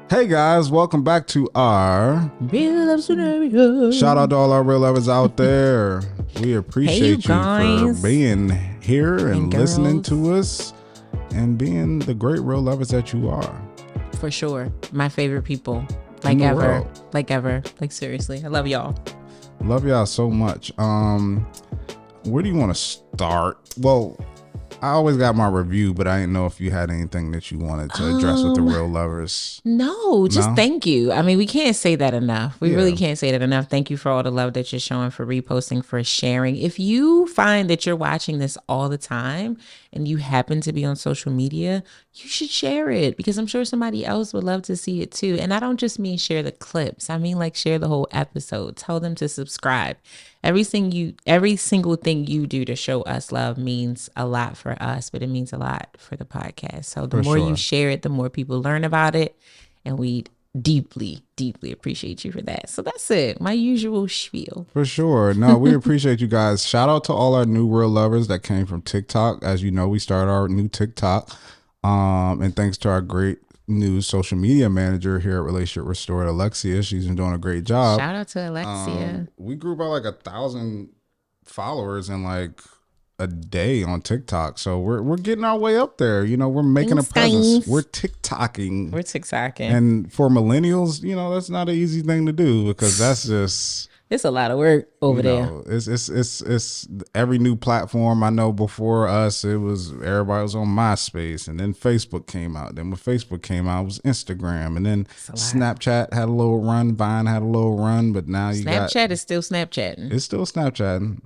Hey guys, welcome back to our Real Love Scenario. shout out to all our real lovers out there. We appreciate you for being here and listening to us and being the great real lovers that you are. For sure. My favorite people. Like ever. Like seriously. I love y'all. Love y'all so much. Where do you want to start? Well, I always got my review, but I didn't know if you had anything that you wanted to address with the real lovers. No, just thank you. I mean, we can't say that enough. We really can't say that enough. Thank you for all the love that you're showing, for reposting, for sharing. If you find that you're watching this all the time and you happen to be on social media, you should share it, because I'm sure somebody else would love to see it too. And I don't just mean share the clips. I mean, like, share the whole episode. Tell them to subscribe. Every single thing you do to show us love means a lot for us, but it means a lot for the podcast. So the more you share it, the more people learn about it. And we deeply, deeply appreciate you for that. So that's it. My usual spiel. For sure. No, we appreciate you guys. Shout out to all our new real lovers that came from TikTok. As you know, we started our new TikTok. And thanks to our great new social media manager here at Relationship Restored, Alexia. She's been doing a great job. Shout out to Alexia. We grew by like 1,000 followers in like a day on TikTok. So we're getting our way up there. You know, we're making a presence. We're TikToking. And for millennials, you know, that's not an easy thing to do, because that's just... It's a lot of work over there. It's every new platform. I know before us, everybody was on MySpace, and then Facebook came out. Then when Facebook came out, it was Instagram, and then Snapchat had a little run. Vine had a little run, but now Snapchat is still Snapchatting. It's still Snapchatting.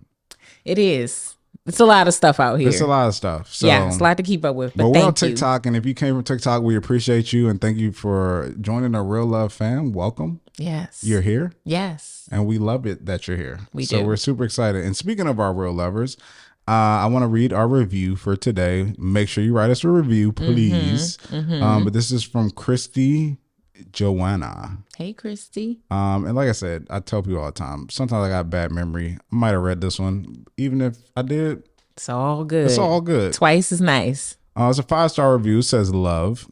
It is. It's a lot of stuff out here. It's a lot of stuff. So, yeah, it's a lot to keep up with. But we're on TikTok, and if you came from TikTok, we appreciate you, and thank you for joining our Real Love fam. Welcome. Yes. You're here. Yes. And we love it that you're here. So we're super excited. And speaking of our real lovers, I want to read our review for today. Make sure you write us a review, please. But this is from Christy Joanna. Hey, Christy. And like I said, I tell people all the time, sometimes I got bad memory. I might have read this one. Even if I did, it's all good. It's all good. Twice as nice. It's a 5-star review. It says, love.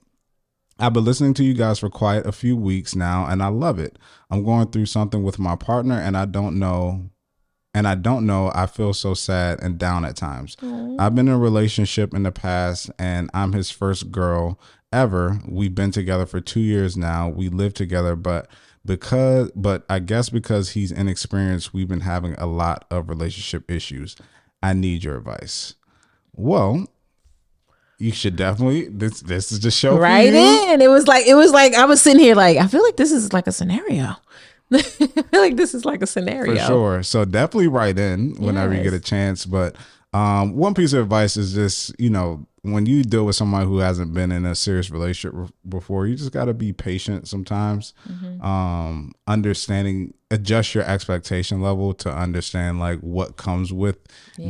I've been listening to you guys for quite a few weeks now, and I love it. I'm going through something with my partner, and I don't know. I feel so sad and down at times. I've been in a relationship in the past, and I'm his first girl ever. We've been together for 2 years now. We live together, but I guess because he's inexperienced, we've been having a lot of relationship issues. I need your advice. Well, you should definitely. This is the show. Right for you. in. It was like I was sitting here like, I feel like this is like a scenario. I feel like this is like a scenario. For sure. So definitely write in whenever you get a chance. But one piece of advice is just, you know, when you deal with someone who hasn't been in a serious relationship before, you just got to be patient sometimes. Understanding, adjust your expectation level to understand like what comes with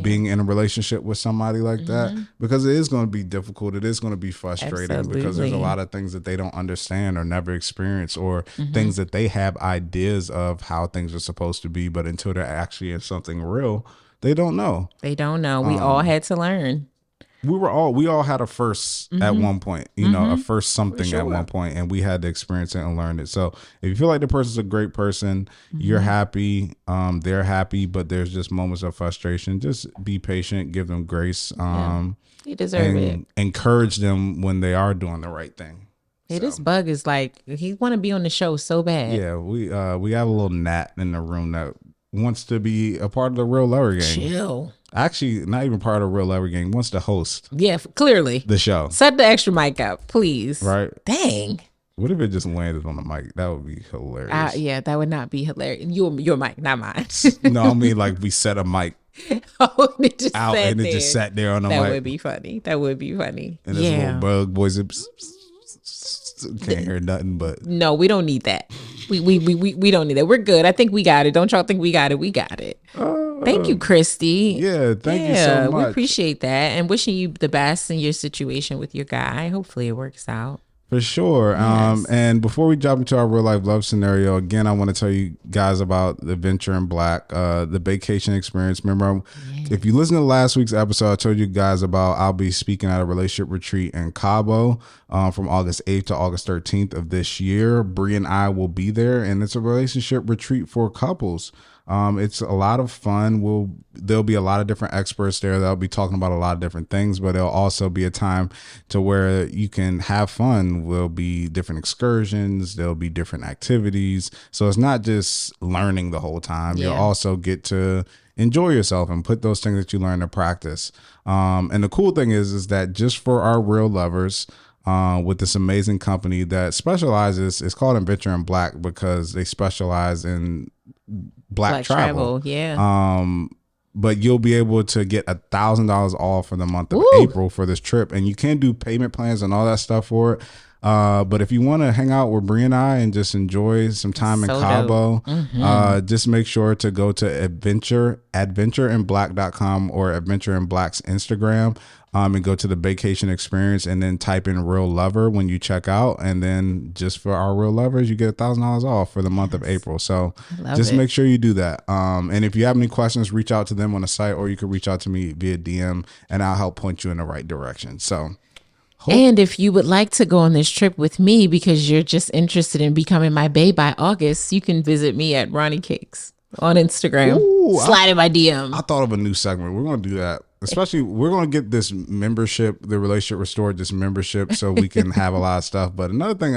being in a relationship with somebody like that, because it is going to be difficult. It is going to be frustrating because there's a lot of things that they don't understand or never experience, or things that they have ideas of how things are supposed to be, but until they're actually in something real, they don't know. We all had to learn. We all had a first at one point, you know, a first something at one point, and we had to experience it and learn it. So if you feel like the person's a great person, you're happy, they're happy, but there's just moments of frustration, just be patient, give them grace. You deserve it. Encourage them when they are doing the right thing. Hey, this bug is like, he want to be on the show so bad. Yeah, we have a little gnat in the room that wants to be a part of the Real Lover Gang. Chill. Actually, not even part of the Real Lover Gang, wants to host. Yeah, clearly. The show. Set the extra mic up, please. Right. Dang. What if it just landed on the mic? That would be hilarious. Yeah, that would not be hilarious. Your mic, not mine. No, I mean like we set a mic out and it just sat there on the mic. That would be funny. And this little bug voice, can't hear nothing, but no, we don't need that. We don't need that. We're good. I think we got it. Don't y'all think we got it? We got it. Thank you, Christy. Yeah, thank you so much. We appreciate that, and wishing you the best in your situation with your guy. Hopefully it works out. For sure. Yes. And before we jump into our real life love scenario, again, I want to tell you guys about the Venture in Black, the vacation experience. Remember, If you listen to last week's episode, I told you guys about I'll be speaking at a relationship retreat in Cabo from August 8th to August 13th of this year. Bree and I will be there, and it's a relationship retreat for couples. It's a lot of fun. There'll be a lot of different experts there that'll be talking about a lot of different things, but it'll also be a time to where you can have fun. There'll be different excursions. There'll be different activities. So it's not just learning the whole time. You'll also get to enjoy yourself and put those things that you learn to practice. And the cool thing is that just for our real lovers, with this amazing company that specializes, it's called Adventure in Black because they specialize in black travel. But you'll be able to get $1,000 off for the month of April for this trip, and you can do payment plans and all that stuff for it. But if you want to hang out with Bree and I and just enjoy some time in Cabo, just make sure to go to adventureinblack.com or Adventure in Black's Instagram, and go to the vacation experience and then type in Real Lover when you check out. And then just for our real lovers, you get $1,000 off for the month of April. So just make sure you do that. And if you have any questions, reach out to them on the site, or you can reach out to me via DM and I'll help point you in the right direction. So. And if you would like to go on this trip with me because you're just interested in becoming my bae by August, you can visit me at Ronnie Cakes on Instagram. Slide in my DM. I thought of a new segment. We're going to do that. Especially, we're going to get this membership, the Relationship Restored, this membership, so we can have a lot of stuff. But another thing,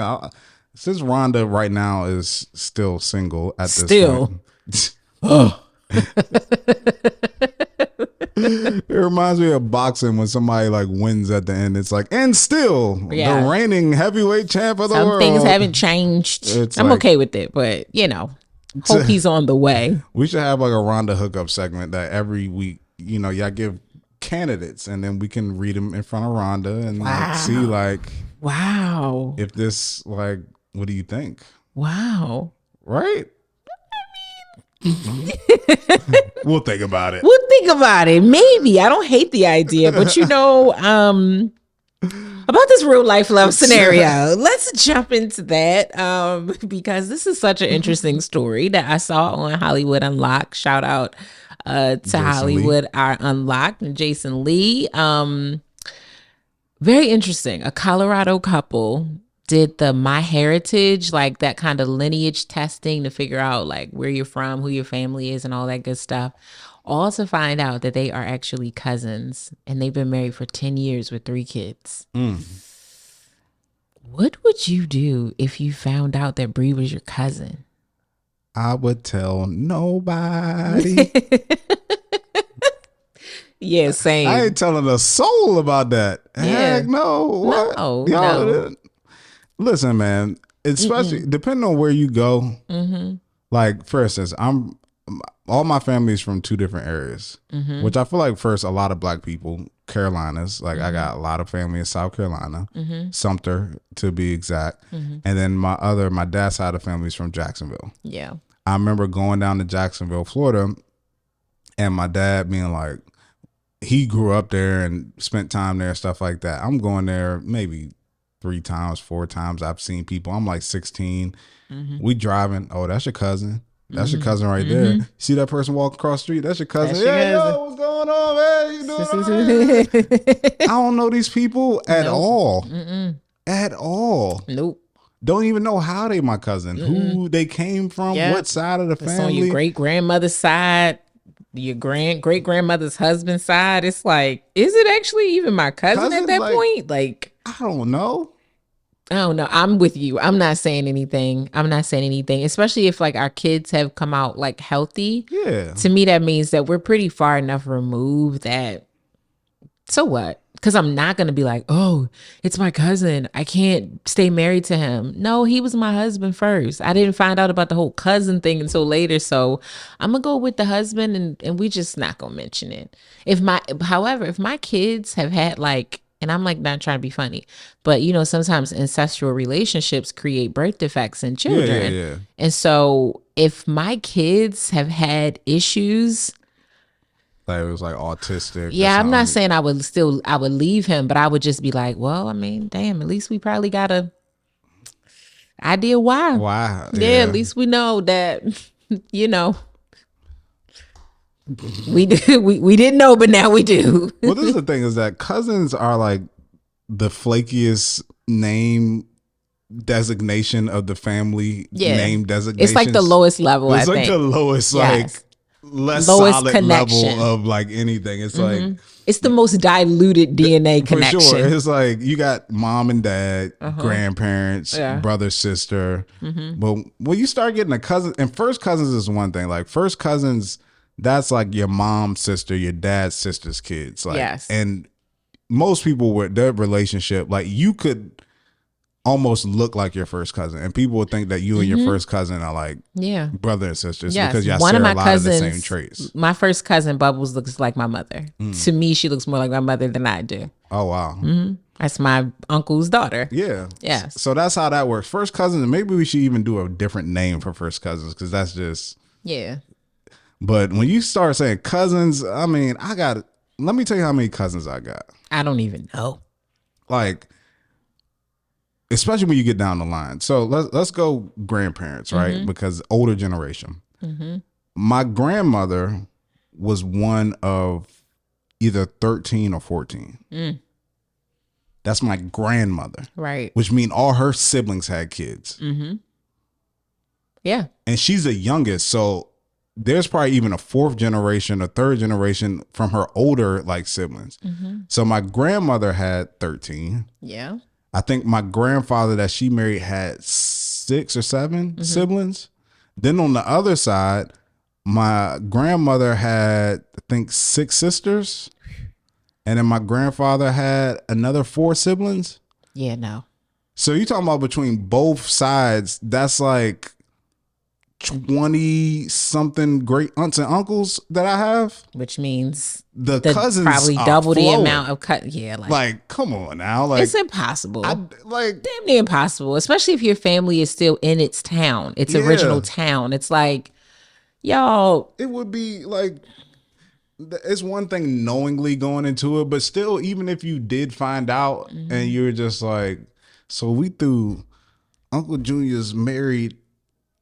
since Rhonda right now is still single at this point. It reminds me of boxing when somebody like wins at the end. It's like, and still the reigning heavyweight champ of the world. Some things haven't changed. I'm okay with it, but hope he's on the way. We should have like a Rhonda hookup segment that every week, y'all give candidates, and then we can read them in front of Rhonda and like, see like, if this like, what do you think? Wow. Right? We'll think about it. Maybe. I don't hate the idea, but about this real life love scenario, let's jump into that because this is such an interesting story that I saw on Hollywood Unlocked. Shout out to Jason Hollywood Unlocked and Jason Lee. Very interesting. A Colorado couple did the MyHeritage, like that kind of lineage testing to figure out like where you're from, who your family is, and all that good stuff. All to find out that they are actually cousins, and they've been married for 10 years with 3 kids. What would you do if you found out that Bree was your cousin? I would tell nobody. Yeah, same. I ain't telling a soul about that. Heck no. What? No. Listen, man, especially depending on where you go. Like, for instance, all my family is from 2 different areas, which I feel like first, a lot of black people, Carolinas, like I got a lot of family in South Carolina, Sumter to be exact. And then my dad's side of the family is from Jacksonville. Yeah. I remember going down to Jacksonville, Florida, and my dad being like, he grew up there and spent time there, stuff like that. I'm going there maybe 3 times, 4 times. I've seen people. I'm like 16. We driving. Oh, that's your cousin. That's your cousin right there. See that person walking across the street? That's your cousin. Yo, what's going on, man? You doing all right? I don't know these people at all. At all. Nope. Don't even know how they my cousin. Who they came from, what side of the family. On your great-grandmother's side, your great-grandmother's husband's side. It's like, is it actually even my cousin at that point? Like, I don't know. I'm with you. I'm not saying anything, especially if like our kids have come out like healthy. Yeah. To me, that means that we're pretty far enough removed that, so what? Because I'm not going to be like, oh, it's my cousin, I can't stay married to him. No, he was my husband first. I didn't find out about the whole cousin thing until later. So I'm going to go with the husband and we just not going to mention it. However, if my kids have had like, and I'm like not trying to be funny, but sometimes incestual relationships create birth defects in children. Yeah. And so if my kids have had issues, like it was like autistic. Yeah, I'm not saying I would leave him, but I would just be like, well, I mean, damn, at least we probably got a idea why. Why? Yeah, at least we know that, We do. We didn't know, but now we do. Well, this is the thing, is that cousins are like the flakiest name designation of the family name designation. It's like the lowest level. It's like the lowest, like less lowest solid connection level of like anything. It's like it's the most diluted DNA connection. For sure. It's like you got mom and dad, grandparents, brother, sister. But when you start getting a cousin, and first cousins is one thing. Like first cousins, that's like your mom's sister, your dad's sister's kids. Like, and most people with their relationship, like you could almost look like your first cousin, and people would think that you and your first cousin are like brother and sisters because y'all share a lot of the same traits. My first cousin Bubbles looks like my mother. To me, she looks more like my mother than I do. Oh wow. That's my uncle's daughter. Yes. So that's how that works. First cousins, and maybe we should even do a different name for first cousins, because that's just But when you start saying cousins, I mean, let me tell you how many cousins I got. I don't even know. Like, especially when you get down the line. So let's go grandparents, right? Because older generation. My grandmother was one of either 13 or 14. That's my grandmother. Right. Which means all her siblings had kids. Yeah. And she's the youngest. So there's probably even a fourth generation, a third generation from her older like siblings. So my grandmother had 13. Yeah. I think my grandfather that she married had 6 or 7 siblings. Then on the other side, my grandmother had, I think, 6 sisters. And then my grandfather had another 4 siblings. Yeah, no. So you're talking about between both sides, that's like 20 something great aunts and uncles that I have, which means the cousins probably double the amount of like come on now, like it's impossible, like damn near impossible, especially if your family is still in its town, its original town. It's like, y'all, it would be like, it's one thing knowingly going into it, but still, even if you did find out and you're just like, so we threw Uncle Junior's married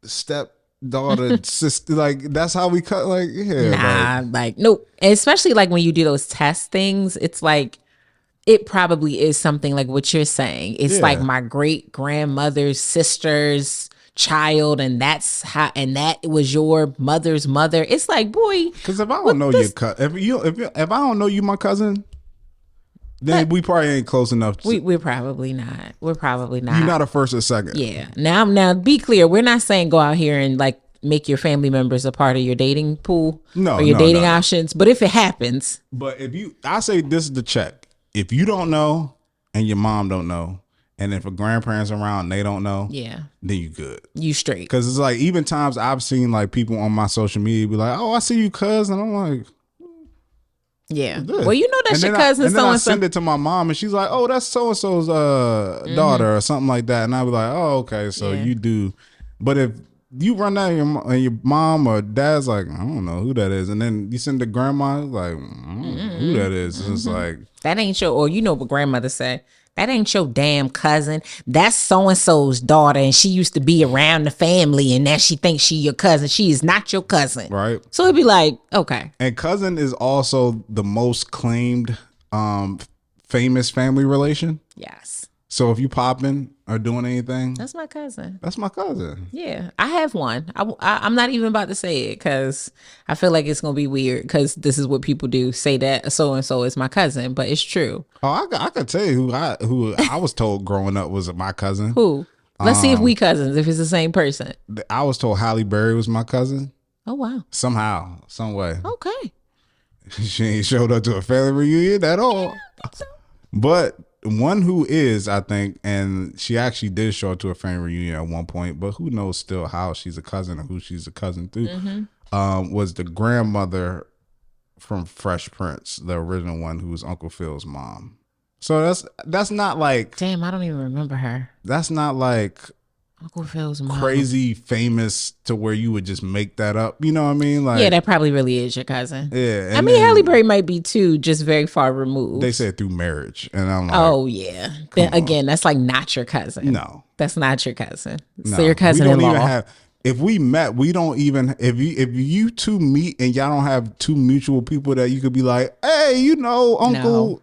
stepdaughter sister, like that's how we cut, like like nope. And especially like when you do those test things, it's like it probably is something like what you're saying. It's like my great grandmother's sister's child, and that's how, and that was your mother's mother. It's like, boy, because if I don't know your cousin, if I don't know you, my cousin, then we probably ain't close enough. We're probably not. We're probably not. You're not a first or second. Yeah. Now, be clear. We're not saying go out here and like make your family members a part of your dating pool or your dating options. But if it happens, but I say this is the check. If you don't know and your mom don't know, and if a grandparent's around and they don't know, then you good. You straight. Because it's like, even times I've seen like people on my social media be like, "Oh, I see you, cuz," and I'm like, yeah. Well, you know that's your cousin. And then I send it to my mom, and she's like, "Oh, that's so and so's daughter," or something like that. And I be like, "Oh, okay, so you do." But if you run down and your mom or dad's like, "I don't know who that is," and then you send the grandma, like, "I don't know who that is." It's like, that ain't your, or you know what grandmother say, that ain't your damn cousin. That's so and so's daughter, and she used to be around the family, and now she thinks she your cousin. She is not your cousin, right? So it'd be like, okay. And cousin is also the most claimed famous family relation. Yes. So if you popping or doing anything, that's my cousin. That's my cousin. Yeah, I have one. I'm not even about to say it because I feel like it's gonna be weird because this is what people do, say that so and so is my cousin, but it's true. Oh, I could tell you who I was told growing up was my cousin. Who? Let's see if we cousins, if it's the same person. I was told Halle Berry was my cousin. Oh wow! Somehow, some way. Okay. She ain't showed up to a family reunion at all. But one who is, I think, and she actually did show up to a family reunion at one point, but who knows still how she's a cousin or who she's a cousin to, was the grandmother from Fresh Prince, the original one, who was Uncle Phil's mom. So that's not like, damn, I don't even remember her. That's not like Uncle Phil's mom. Crazy famous to where you would just make that up. You know what I mean? Like, yeah, that probably really is your cousin. Yeah. I mean, Halle Berry might be too, just very far removed. They said through marriage. And I'm like, oh, yeah. Then again, that's like not your cousin. No. That's not your cousin. No. So your cousin-in-law. if we met, we don't even, if you two meet and y'all don't have two mutual people that you could be like, hey, you know, Uncle.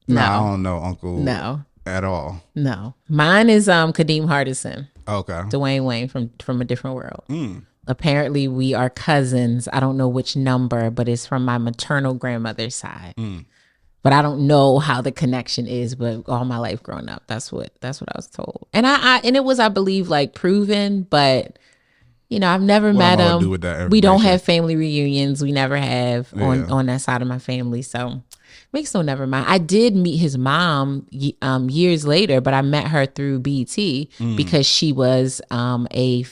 No, I don't know Uncle at all. No. Mine is Kadeem Hardison. Okay. Dwayne Wayne from a different world. Apparently we are cousins. I don't know which number, but it's from my maternal grandmother's side. But I don't know how the connection is, but all my life growing up, that's what I was told. And and it was, I believe, like proven, but you know, I've never met him. We don't have family reunions. We never have on that side of my family. So makes no never mind. I did meet his mom years later, but I met her through BT because she was a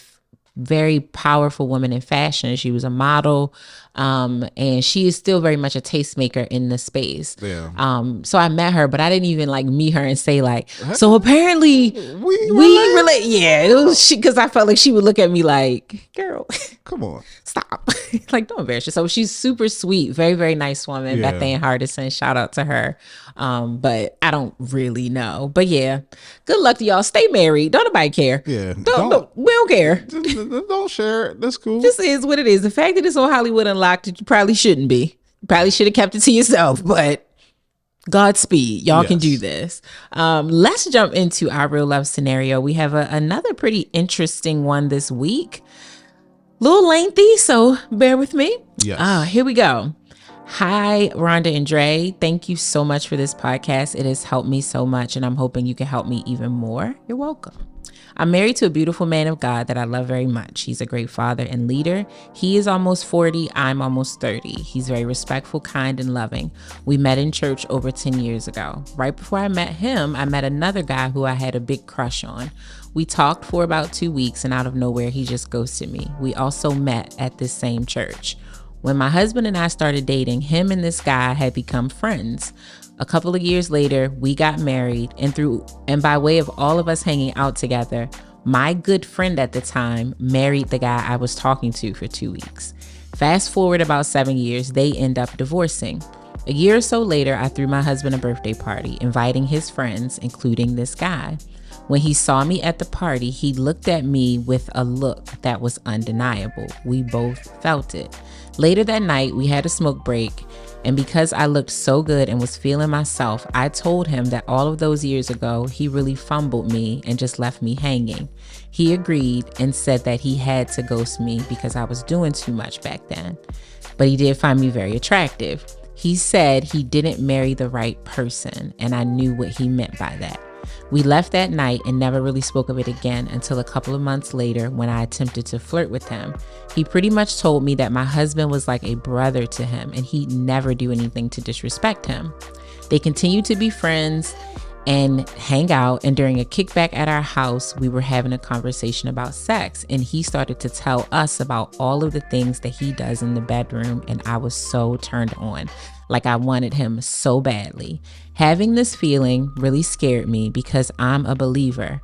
very powerful woman in fashion. She was a model, and she is still very much a tastemaker in the space. So I met her, but I didn't even like meet her and say like, so apparently we relate. Yeah, it was because I felt like she would look at me like, girl, come on, stop. Like, don't embarrass yourself. She's super sweet, very, very nice woman. Beth Ann Hardison, shout out to her. But I don't really know. But yeah, good luck to y'all. Stay married. Don't nobody care. Yeah, we don't care. Don't share it. That's cool. This is what it is. The fact that it's on Hollywood Unlocked, you probably shouldn't be. Probably should have kept it to yourself. But Godspeed, y'all can do this. Let's jump into our real love scenario. We have another pretty interesting one this week. A little lengthy, so bear with me. Yes. Here we go. Hi, Rhonda and Dre. Thank you so much for this podcast. It has helped me so much, and I'm hoping you can help me even more. You're welcome. I'm married to a beautiful man of God that I love very much. He's a great father and leader. He is almost 40. I'm almost 30. He's very respectful, kind, and loving. We met in church over 10 years ago. Right before I met him, I met another guy who I had a big crush on. We talked for about 2 weeks, and out of nowhere, he just ghosted me. We also met at this same church. When my husband and I started dating, him and this guy had become friends. A couple of years later, we got married, and by way of all of us hanging out together, my good friend at the time married the guy I was talking to for 2 weeks. Fast forward about 7 years, they end up divorcing. A year or so later, I threw my husband a birthday party, inviting his friends, including this guy. When he saw me at the party, he looked at me with a look that was undeniable. We both felt it. Later that night, we had a smoke break, and because I looked so good and was feeling myself, I told him that all of those years ago, he really fumbled me and just left me hanging. He agreed and said that he had to ghost me because I was doing too much back then. But he did find me very attractive. He said he didn't marry the right person, and I knew what he meant by that. We left that night and never really spoke of it again until a couple of months later when I attempted to flirt with him. He pretty much told me that my husband was like a brother to him and he'd never do anything to disrespect him. They continued to be friends and hang out, and during a kickback at our house, we were having a conversation about sex, and he started to tell us about all of the things that he does in the bedroom, and I was so turned on. Like I wanted him so badly. Having this feeling really scared me because I'm a believer.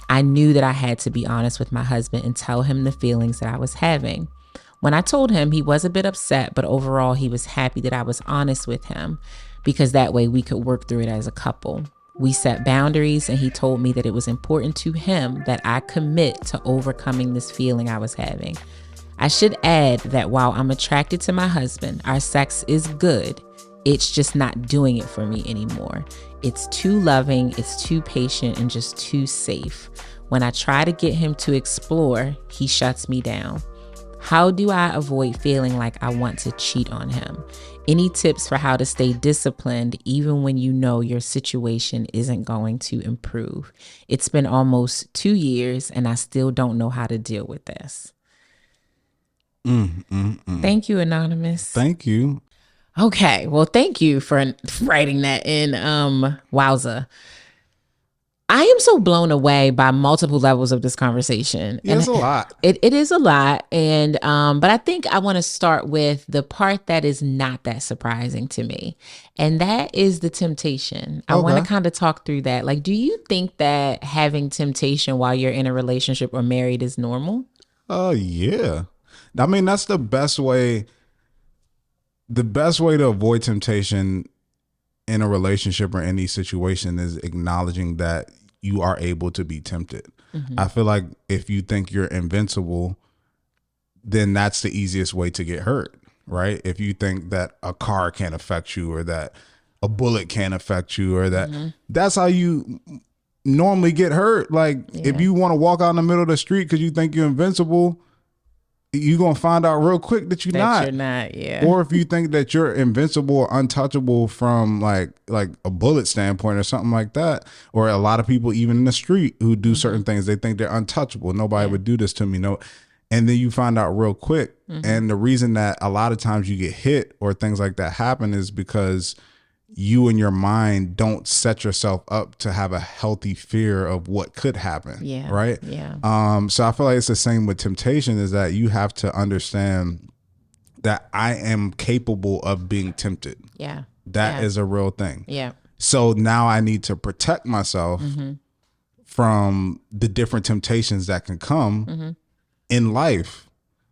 I knew that I had to be honest with my husband and tell him the feelings that I was having. When I told him, he was a bit upset, but overall he was happy that I was honest with him because that way we could work through it as a couple. We set boundaries, and he told me that it was important to him that I commit to overcoming this feeling I was having. I should add that while I'm attracted to my husband, our sex is good. It's just not doing it for me anymore. It's too loving, it's too patient, and just too safe. When I try to get him to explore, he shuts me down. How do I avoid feeling like I want to cheat on him? Any tips for how to stay disciplined even when you know your situation isn't going to improve? It's been almost 2 years and I still don't know how to deal with this. Thank you, Anonymous. Thank you. Okay, well, thank you for writing that in. Wowza. I am so blown away by multiple levels of this conversation. Yeah, it's a lot. It is a lot. And but I think I want to start with the part that is not that surprising to me. And that is the temptation. I want to kind of talk through that. Like, do you think that having temptation while you're in a relationship or married is normal? Yeah. I mean, that's the best way. The best way to avoid temptation in a relationship or any situation is acknowledging that you are able to be tempted. I feel like if you think you're invincible, then that's the easiest way to get hurt, right? If you think that a car can't affect you, or that a bullet can't affect you, or that that's how you normally get hurt. Like if you want to walk out in the middle of the street because you think you're invincible, you're going to find out real quick that you're not. Yeah. Or if you think that you're invincible or untouchable from like a bullet standpoint or something like that, or a lot of people even in the street who do certain things, they think they're untouchable. Nobody would do this to me. No. And then you find out real quick. And the reason that a lot of times you get hit or things like that happen is because you and your mind don't set yourself up to have a healthy fear of what could happen. Yeah. Right. Yeah. So I feel like it's the same with temptation, is that you have to understand that I am capable of being tempted. Yeah. That is a real thing. Yeah. So now I need to protect myself from the different temptations that can come in life.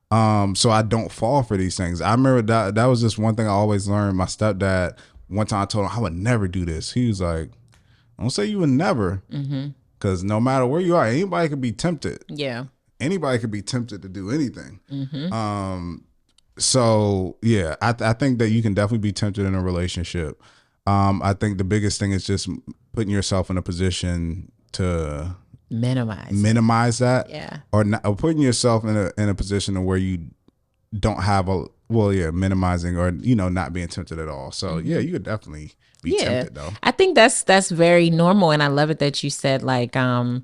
So I don't fall for these things. I remember that was just one thing I always learned. My stepdad, one time I told him I would never do this. He was like, don't say you would never. Because no matter where you are, anybody could be tempted. Yeah. Anybody could be tempted to do anything. So yeah, I think that you can definitely be tempted in a relationship. I think the biggest thing is just putting yourself in a position to minimize that. Yeah. Or putting yourself in a position where you don't have minimizing or, not being tempted at all. So yeah, you could definitely be tempted though. I think that's very normal. And I love it that you said like, kind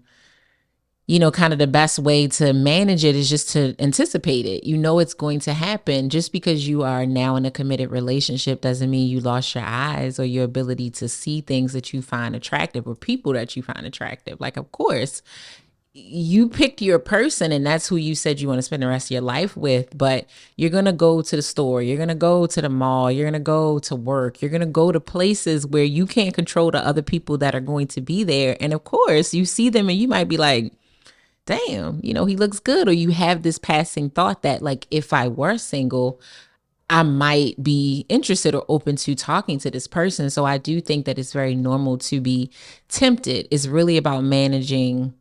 of the best way to manage it is just to anticipate it. It's going to happen. Just because you are now in a committed relationship doesn't mean you lost your eyes or your ability to see things that you find attractive or people that you find attractive. Like, of course, you picked your person and that's who you said you want to spend the rest of your life with, but you're going to go to the store, you're going to go to the mall, you're going to go to work, you're going to go to places where you can't control the other people that are going to be there. And of course, you see them and you might be like, damn, he looks good. Or you have this passing thought that like, if I were single, I might be interested or open to talking to this person. So I do think that it's very normal to be tempted. It's really about managing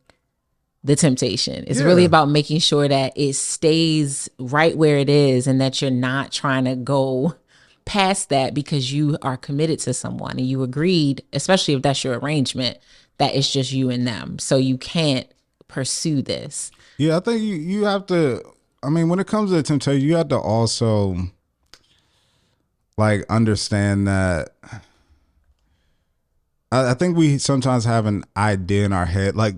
the temptation. It's really about making sure that it stays right where it is and that you're not trying to go past that because you are committed to someone and you agreed, especially if that's your arrangement, that it's just you and them. So you can't pursue this. Yeah, I think you have to, when it comes to the temptation, you have to also like understand that I think we sometimes have an idea in our head, like,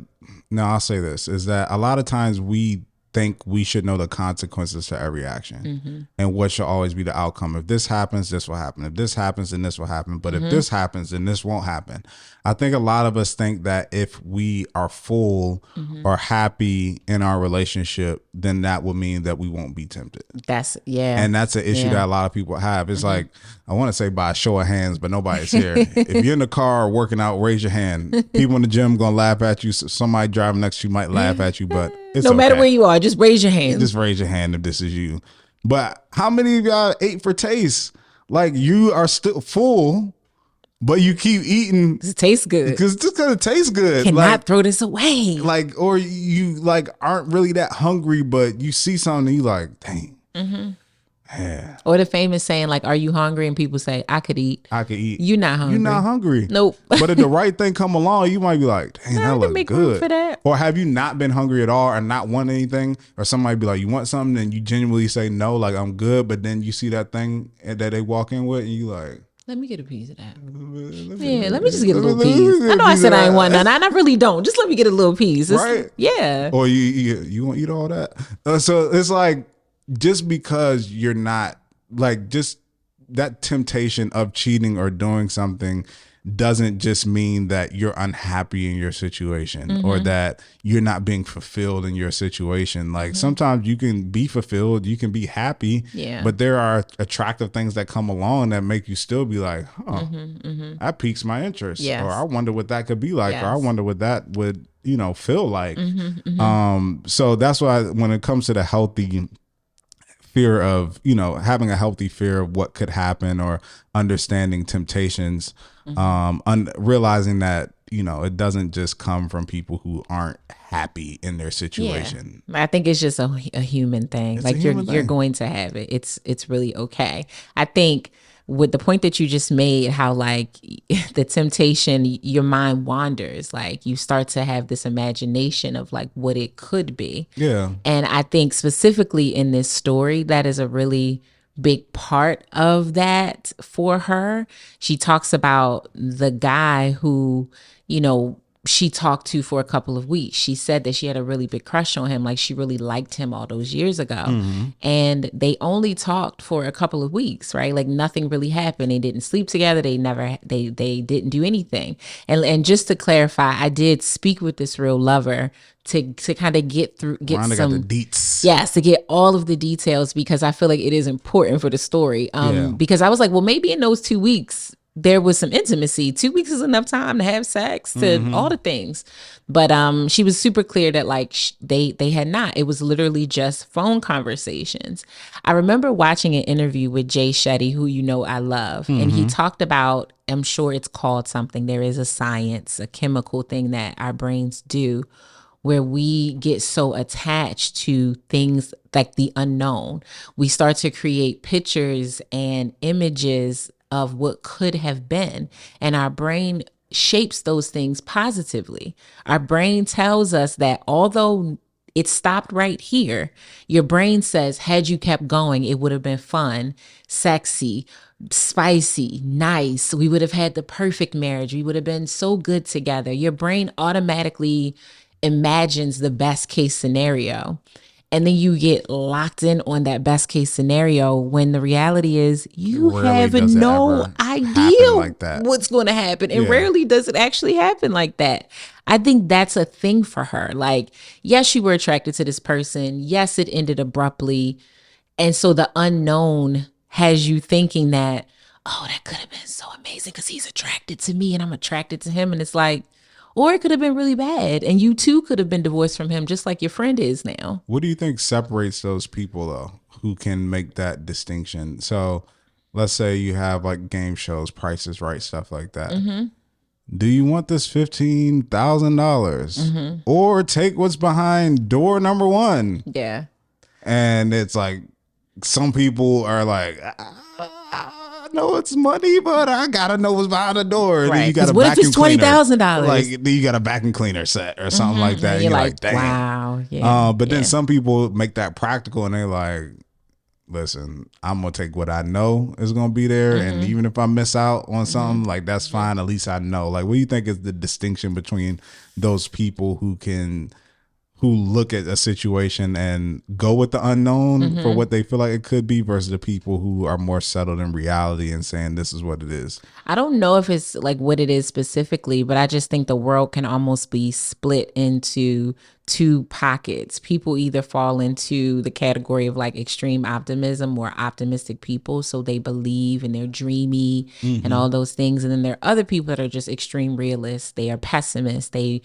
no, I'll say this, is that a lot of times we think we should know the consequences to every action and what should always be the outcome. If this happens, this will happen. If this happens, then this will happen. But if this happens, then this won't happen. I think a lot of us think that if we are full or happy in our relationship, then that will mean that we won't be tempted. And that's an issue that a lot of people have. It's like, I want to say by a show of hands, but nobody's here. If you're in the car working out, raise your hand. People in the gym going to laugh at you. Somebody driving next to you might laugh at you, but it's no matter where you are, just raise your hand. Just raise your hand if this is you. But how many of y'all ate for taste? Like you are still full, but you keep eating. It tastes good. Because it's going to taste good. Cannot throw this away. Like, or you like aren't really that hungry, but you see something and you like, dang. Yeah. Or the famous saying, like, are you hungry? And people say, I could eat. You're not hungry. You're not hungry. Nope. But if the right thing come along, you might be like, dang, that looks good. Room for that. Or have you not been hungry at all or not want anything? Or somebody be like, you want something? And you genuinely say no, like I'm good. But then you see that thing that they walk in with and you like, let me get a piece of that. Let me just get a little piece. I know I said I ain't want none. I really don't. Just let me get a little piece. Right? Yeah. Or you won't eat all that. So it's like, just because you're not like, just that temptation of cheating or doing something doesn't just mean that you're unhappy in your situation or that you're not being fulfilled in your situation. Like sometimes you can be fulfilled, you can be happy, but there are attractive things that come along that make you still be like, that piques my interest. Yes. Or I wonder what that could be like, or I wonder what that would, feel like. So that's why when it comes to the healthy fear of, having a healthy fear of what could happen or understanding temptations, realizing that, it doesn't just come from people who aren't happy in their situation. I think it's just a human thing. It's like a human you're thing. going to have it. It's really okay. I think with the point that you just made, how like the temptation, your mind wanders, like you start to have this imagination of like what it could be. Yeah. And I think specifically in this story, that is a really big part of that for her. She talks about the guy who, she talked to for a couple of weeks. She said that she had a really big crush on him. Like she really liked him all those years ago. And they only talked for a couple of weeks, right? Like nothing really happened. They didn't sleep together. They didn't do anything. And just to clarify, I did speak with this real lover to kind of get Rhonda some got the deets. Yes, to get all of the details, because I feel like it is important for the story. Because I was like, well, maybe in those 2 weeks there was some intimacy. 2 weeks is enough time to have sex, to all the things. But she was super clear that like they had not. It was literally just phone conversations. I remember watching an interview with Jay Shetty, who I love, and he talked about, I'm sure it's called something. There is a science, a chemical thing that our brains do, where we get so attached to things like the unknown. We start to create pictures and images of what could have been. And our brain shapes those things positively. Our brain tells us that although it stopped right here, your brain says, had you kept going, it would have been fun, sexy, spicy, nice. We would have had the perfect marriage. We would have been so good together. Your brain automatically imagines the best case scenario. And then you get locked in on that best case scenario when the reality is you have no idea like what's going to happen. And rarely does it actually happen like that. I think that's a thing for her. Like, yes, you were attracted to this person. Yes, it ended abruptly. And so the unknown has you thinking that, oh, that could have been so amazing because he's attracted to me and I'm attracted to him. And it's like, or it could have been really bad. And you too could have been divorced from him just like your friend is now. What do you think separates those people, though, who can make that distinction? So let's say you have like game shows, Price is Right, stuff like that. Do you want this $15,000 or take what's behind door number 1? Yeah. And it's like some people are like, know it's money, but I gotta know what's behind the door. And then you got a what if it's $20,000? Like then you got a vacuum cleaner set or something like that. And you're like, damn. Wow. Yeah. But then some people make that practical and they're like, listen, I'm gonna take what I know is gonna be there, and even if I miss out on something, like that's fine. At least I know. Like, what do you think is the distinction between those people who look at a situation and go with the unknown for what they feel like it could be versus the people who are more settled in reality and saying this is what it is? I don't know if it's like what it is specifically, but I just think the world can almost be split into 2 pockets. People either fall into the category of like extreme optimism or optimistic people, so they believe and they're dreamy and all those things. And then there are other people that are just extreme realists. They are pessimists. They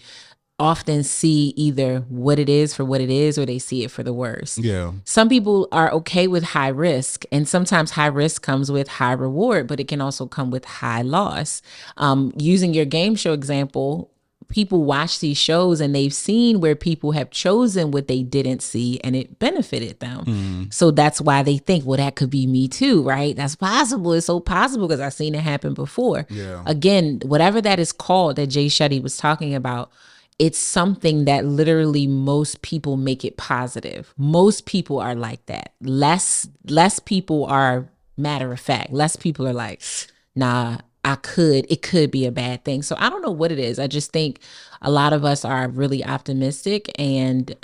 often see either what it is for what it is, or they see it for the worst. Yeah. Some people are okay with high risk, and sometimes high risk comes with high reward, but it can also come with high loss. Using your game show example, people watch these shows and they've seen where people have chosen what they didn't see and it benefited them. So that's why they think, well, that could be me too, right? That's possible. It's so possible because I've seen it happen before. Yeah. Again, whatever that is called that Jay Shetty was talking about, it's something that literally most people make it positive. Most people are like that. Less people are matter of fact. Less people are like, nah, it could be a bad thing. So I don't know what it is. I just think a lot of us are really optimistic and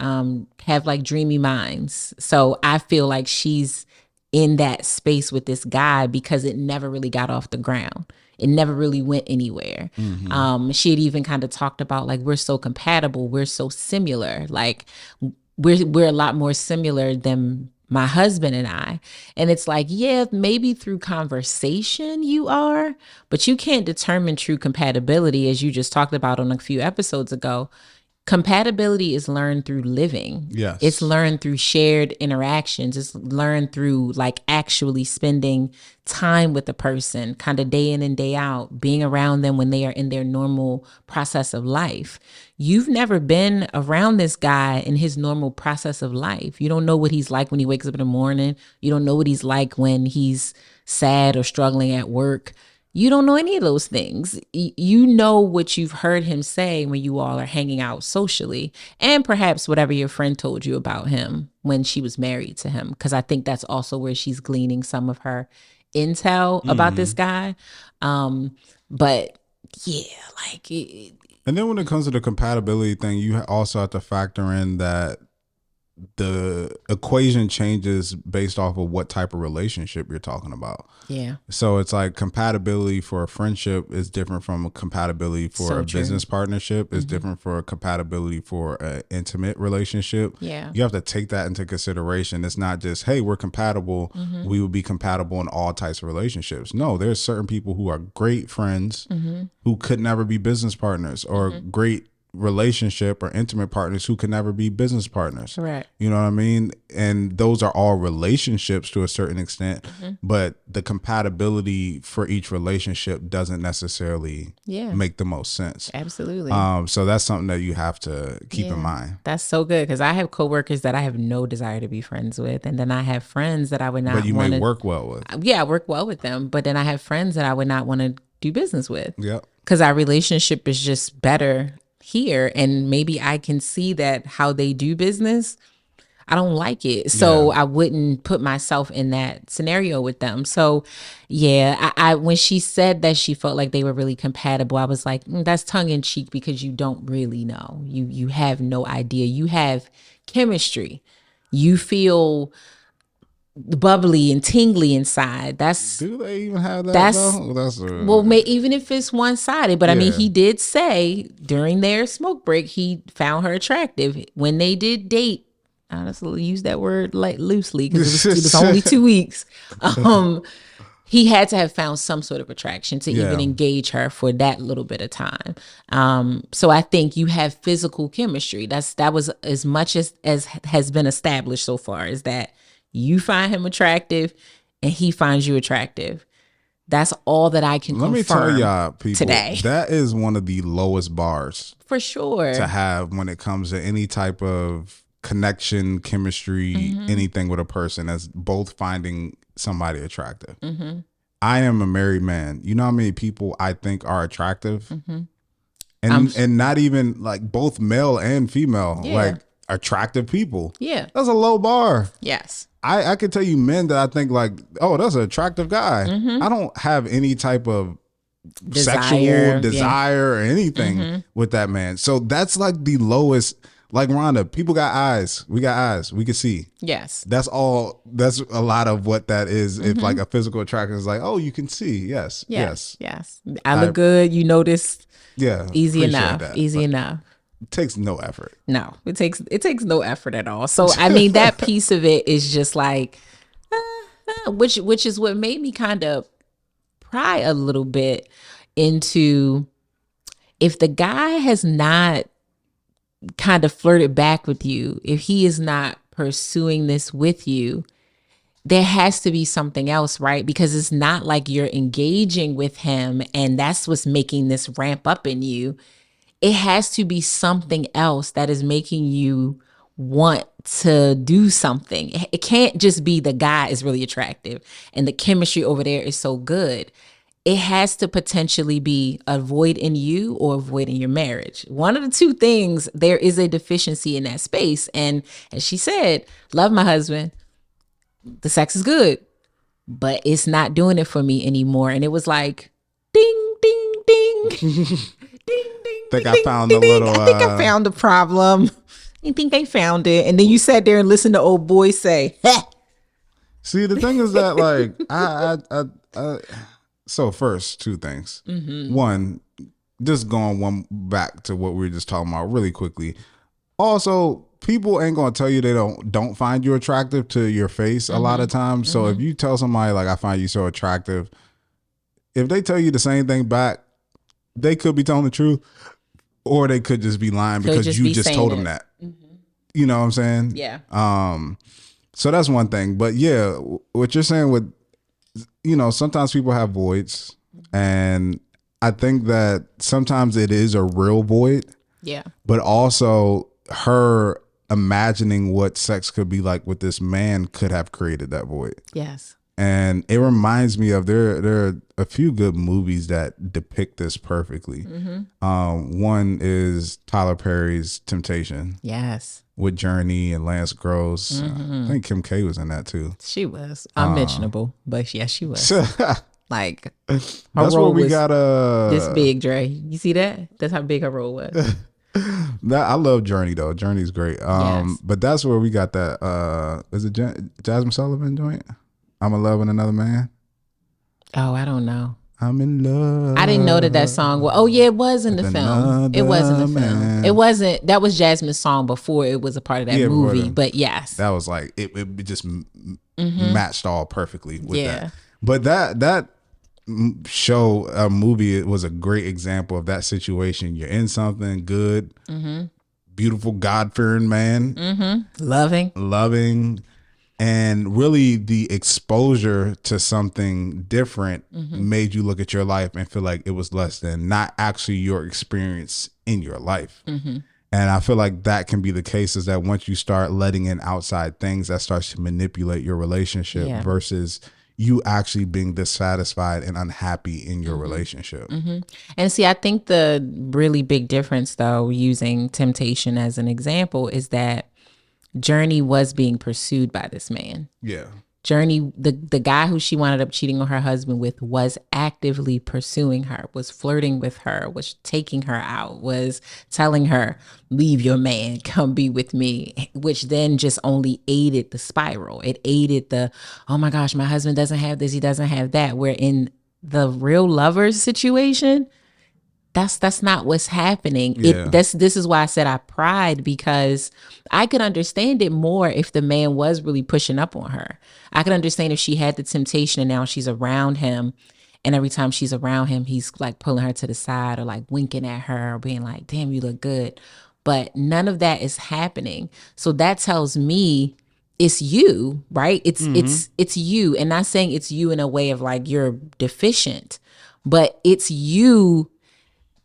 have like dreamy minds. So I feel like she's in that space with this guy because it never really got off the ground. It never really went anywhere. She had even kind of talked about like, we're so compatible. We're so similar. Like we're a lot more similar than my husband and I. And it's like, yeah, maybe through conversation you are, but you can't determine true compatibility, as you just talked about on a few episodes ago, Compatibility is learned through living. Yes. It's learned through shared interactions. It's learned through like actually spending time with the person, kind of day in and day out, being around them when they are in their normal process of life. You've never been around this guy in his normal process of life. You don't know what he's like when he wakes up in the morning. You don't know what he's like when he's sad or struggling at work. You don't know any of those things. You know what you've heard him say when you all are hanging out socially, and perhaps whatever your friend told you about him when she was married to him, because I think that's also where she's gleaning some of her intel about this guy. But yeah, like and then when it comes to the compatibility thing, you also have to factor in that the equation changes based off of what type of relationship you're talking about. Yeah. So it's like compatibility for a friendship is different from a compatibility for a business partnership. Is different for a compatibility for an intimate relationship. Yeah. You have to take that into consideration. It's not just, hey, we're compatible. We would be compatible in all types of relationships. No, there's certain people who are great friends who could never be business partners, or great relationship or intimate partners who can never be business partners. Correct. You know what I mean? And those are all relationships to a certain extent, but the compatibility for each relationship doesn't necessarily make the most sense. Absolutely. So that's something that you have to keep in mind. That's so good, because I have coworkers that I have no desire to be friends with, and then I have friends that I would not. But you may work well with. Yeah, I work well with them, but then I have friends that I would not want to do business with. Yep. Because our relationship is just better here, and maybe I can see that how they do business, I don't like it, so I wouldn't put myself in that scenario with them. So yeah, I when she said that she felt like they were really compatible, I was like, that's tongue-in-cheek, because you don't really know. You have no idea. You have chemistry. You feel bubbly and tingly inside. Do they even have that? Even if it's one-sided, but I mean, he did say during their smoke break he found her attractive. When they did date, I honestly use that word like loosely because it was only 2 weeks. He had to have found some sort of attraction to even engage her for that little bit of time. So I think you have physical chemistry. That was as much as has been established so far, is that you find him attractive and he finds you attractive. That's all that I can confirm. Let me tell y'all, people, today, that is one of the lowest bars for sure to have when it comes to any type of connection, chemistry, anything with a person, as both finding somebody attractive. I am a married man. You know how many people I think are attractive? And not even like both male and female, like attractive people. Yeah. That's a low bar. Yes. I could tell you men that I think like, oh, that's an attractive guy. I don't have any type of sexual desire or anything with that man. So that's like the lowest. Like Rhonda, people got eyes. We got eyes. We can see. Yes. That's all. That's a lot of what that is. If like a physical attraction is like, oh, you can see. Yes. I look good. You notice. Yeah. Easy enough. Easy enough. It takes no effort. No, it takes no effort at all. So I mean, that piece of it is just like, which is what made me kind of pry a little bit into, if the guy has not kind of flirted back with you, if he is not pursuing this with you, there has to be something else, right? Because it's not like you're engaging with him and that's what's making this ramp up in you. It has to be something else that is making you want to do something. It can't just be the guy is really attractive and the chemistry over there is so good. It has to potentially be a void in you or a void in your marriage. One of the two things, there is a deficiency in that space. And as she said, love my husband. The sex is good, but it's not doing it for me anymore. And it was like, ding, ding, ding. Ding, ding, I think I found a little. I think I found the problem. I think I found it. And then you sat there and listened to old boy say, Heh. See, the thing is that like, so first, two things. One, just going back to what we were just talking about really quickly. Also, people ain't gonna tell you they don't find you attractive to your face a lot of times. So if you tell somebody like, I find you so attractive, if they tell you the same thing back, they could be telling the truth. or they could just be lying Could because just you be just saying told them it. that. You know what I'm saying? Yeah. So that's one thing. But yeah, what you're saying with, sometimes people have voids, and I think that sometimes it is a real void. Yeah. But also her imagining what sex could be like with this man could have created that void. Yes. And it reminds me of there are a few good movies that depict this perfectly. One is Tyler Perry's Temptation. Yes. With Journey and Lance Gross. I think Kim K was in that too. She was unmentionable, but yes, she was. Like her that's role where we was got this big, Dre. You see that? That's how big her role was. I love Journey though. Journey's great. Yes. But that's where we got that. Is it Jasmine Sullivan joint? I'm in love with another man. Oh, I don't know. I'm in love. I didn't know that song. Well, oh yeah, it was in the film. It was in the film. It wasn't. That was Jasmine's song before it was a part of that movie. But yes, that was like it just matched all perfectly with that. But that show, a movie, it was a great example of that situation. You're in something good, beautiful, God-fearing man, loving, and really the exposure to something different made you look at your life and feel like it was less than, not actually your experience in your life. And I feel like that can be the case, is that once you start letting in outside things, that starts to manipulate your relationship versus you actually being dissatisfied and unhappy in your relationship. And see, I think the really big difference, though, using Temptation as an example, is that Journey was being pursued by this man. Yeah. Journey, the guy who she wound up cheating on her husband with, was actively pursuing her, was flirting with her, was taking her out, was telling her, leave your man, come be with me, which then just only aided the spiral. It aided the, oh my gosh, my husband doesn't have this, he doesn't have that. Where in the real lovers situation, that's not what's happening. Yeah. This is why I said I cried, because I could understand it more if the man was really pushing up on her. I could understand if she had the temptation and now she's around him, and every time she's around him, he's like pulling her to the side or like winking at her or being like, damn, you look good. But none of that is happening. So that tells me it's you, right? It's you. And not saying it's you in a way of like you're deficient, but it's you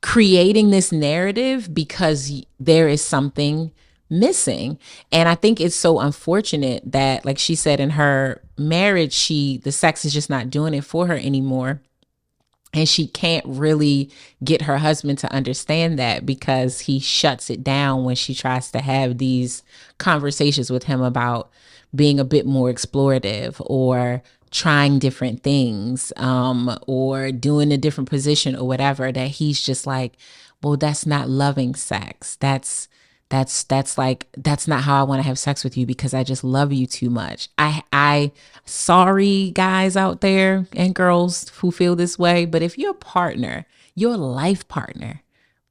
creating this narrative because there is something missing. And I think it's so unfortunate that, like she said, in her marriage, the sex is just not doing it for her anymore. And she can't really get her husband to understand that, because he shuts it down when she tries to have these conversations with him about being a bit more explorative or trying different things, or doing a different position or whatever, that he's just like, well, that's not loving sex. That's not how I want to have sex with you, because I just love you too much. I sorry guys out there and girls who feel this way, but if your partner, your life partner,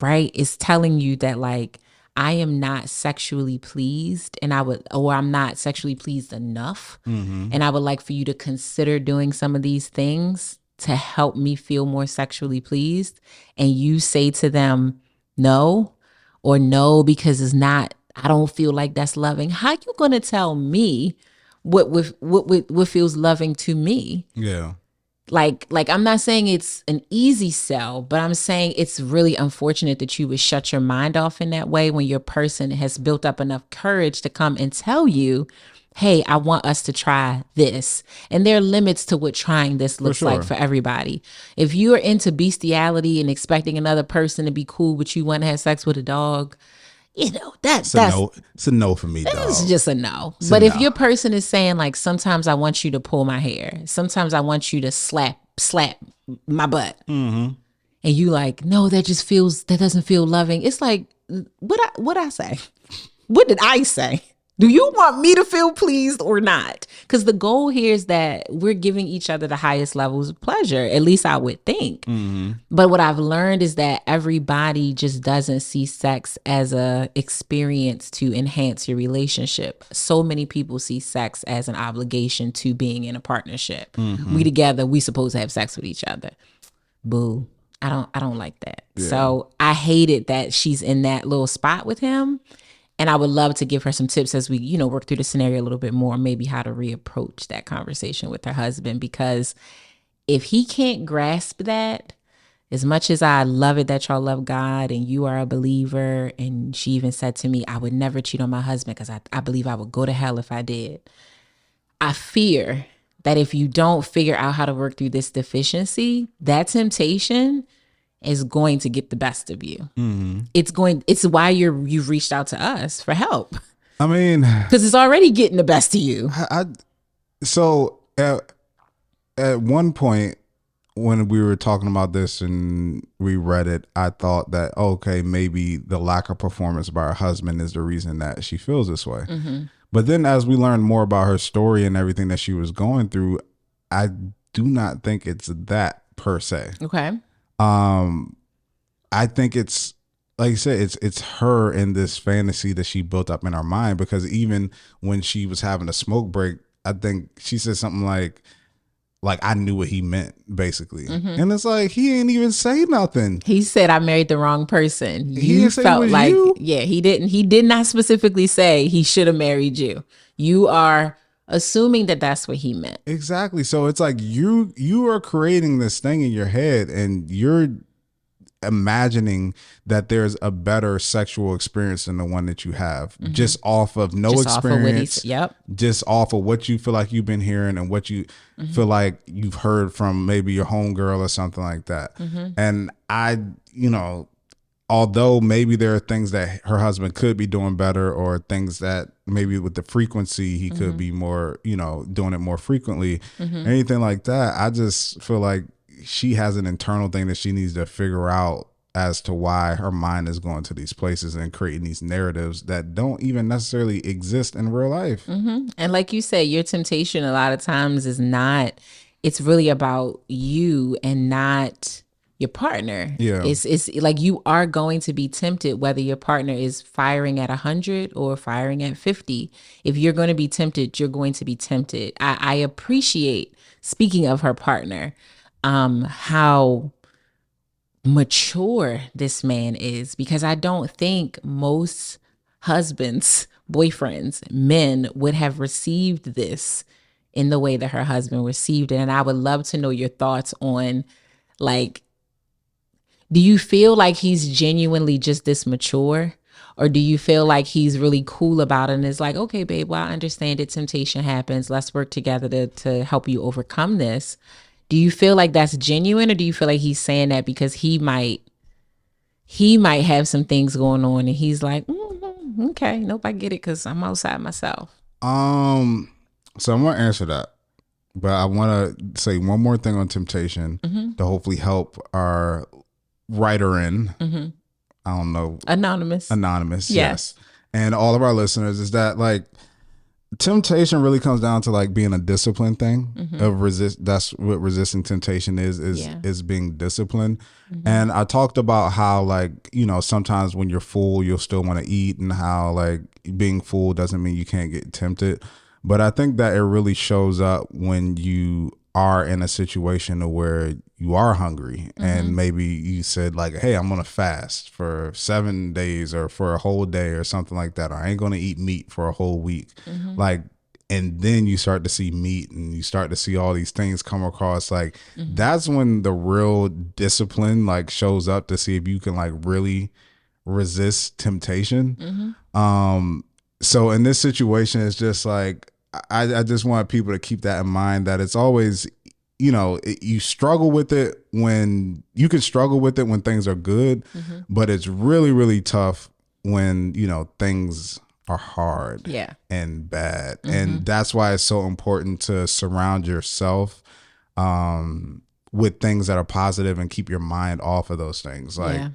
right, is telling you that like, I am not sexually pleased or I'm not sexually pleased enough. And I would like for you to consider doing some of these things to help me feel more sexually pleased. And you say to them, no, or no, because it's not, I don't feel like that's loving. How you going to tell me what feels loving to me? Yeah. Like I'm not saying it's an easy sell, but I'm saying it's really unfortunate that you would shut your mind off in that way when your person has built up enough courage to come and tell you, hey, I want us to try this. And there are limits to what trying this looks like for everybody. If you're into bestiality and expecting another person to be cool, but you want to have sex with a dog, you know, that's no. It's a no for me, dog. It's just a no. But if your person is saying like, sometimes I want you to pull my hair, sometimes I want you to slap my butt, and you like, no, that doesn't feel loving. It's like, what I say? What did I say? Do you want me to feel pleased or not? Because the goal here is that we're giving each other the highest levels of pleasure, at least I would think. But what I've learned is that everybody just doesn't see sex as a experience to enhance your relationship. So many people see sex as an obligation to being in a partnership. We together, we supposed to have sex with each other. Boo. I don't like that. Yeah. So I hated that she's in that little spot with him. And I would love to give her some tips as we, work through the scenario a little bit more, maybe how to reapproach that conversation with her husband. Because if he can't grasp that, as much as I love it that y'all love God and you are a believer, and she even said to me, I would never cheat on my husband because I believe I would go to hell if I did. I fear that if you don't figure out how to work through this deficiency, that temptation is going to get the best of you. Mm-hmm. It's why you've reached out to us for help. I mean, because it's already getting the best of you. So at one point when we were talking about this and we read it, I thought that, okay, maybe the lack of performance by her husband is the reason that she feels this way. Mm-hmm. But then as we learned more about her story and everything that she was going through, I do not think it's that per se. Okay. I think it's, like you said, it's her in this fantasy that she built up in her mind, because even when she was having a smoke break, I think she said something like I knew what he meant, basically. Mm-hmm. And it's like, he ain't even say nothing. He said, I married the wrong person. You felt like, you? Yeah, he did not specifically say he should have married you. You are assuming that that's what he meant. Exactly. So it's like you are creating this thing in your head, and you're imagining that there's a better sexual experience than the one that you have, mm-hmm. just off of experience, just off of what you feel like you've been hearing and what you mm-hmm. feel like you've heard from maybe your homegirl or something like that. Mm-hmm. And I, although maybe there are things that her husband could be doing better, or things that maybe with the frequency he mm-hmm. could be more, doing it more frequently, mm-hmm. anything like that, I just feel like she has an internal thing that she needs to figure out as to why her mind is going to these places and creating these narratives that don't even necessarily exist in real life. Mm-hmm. And like you say, your temptation a lot of times it's really about you and not your partner. Yeah. It's like you are going to be tempted, whether your partner is firing at 100 or firing at 50. If you're going to be tempted, you're going to be tempted. I appreciate, speaking of her partner, how mature this man is, because I don't think most husbands, boyfriends, men would have received this in the way that her husband received it. And I would love to know your thoughts on, like, do you feel like he's genuinely just this mature? Or do you feel like he's really cool about it and is like, okay, babe, well, I understand it. Temptation happens. Let's work together to help you overcome this. Do you feel like that's genuine, or do you feel like he's saying that because he might have some things going on and he's like, okay, nope, I get it because I'm outside myself. So I'm gonna answer that, but I want to say one more thing on temptation mm-hmm. to hopefully help our writer in. Mm-hmm. I don't know, anonymous, yes, and all of our listeners, is that like, temptation really comes down to like being a discipline thing mm-hmm. of resist. That's what resisting temptation is being disciplined. Mm-hmm. And I talked about how, like, sometimes when you're full, you'll still want to eat, and how like being full doesn't mean you can't get tempted. But I think that it really shows up when you are in a situation where you are hungry mm-hmm. and maybe you said like, hey, I'm going to fast for 7 days or for a whole day or something like that. Or I ain't going to eat meat for a whole week. Mm-hmm. Like, and then you start to see meat and you start to see all these things come across. Like mm-hmm. that's when the real discipline like shows up, to see if you can like really resist temptation. Mm-hmm. So in this situation, it's just like, I just want people to keep that in mind, that it's always, you struggle with it when you can struggle with it when things are good, mm-hmm. but it's really, really tough when, things are hard and bad. Mm-hmm. And that's why it's so important to surround yourself with things that are positive and keep your mind off of those things. Like,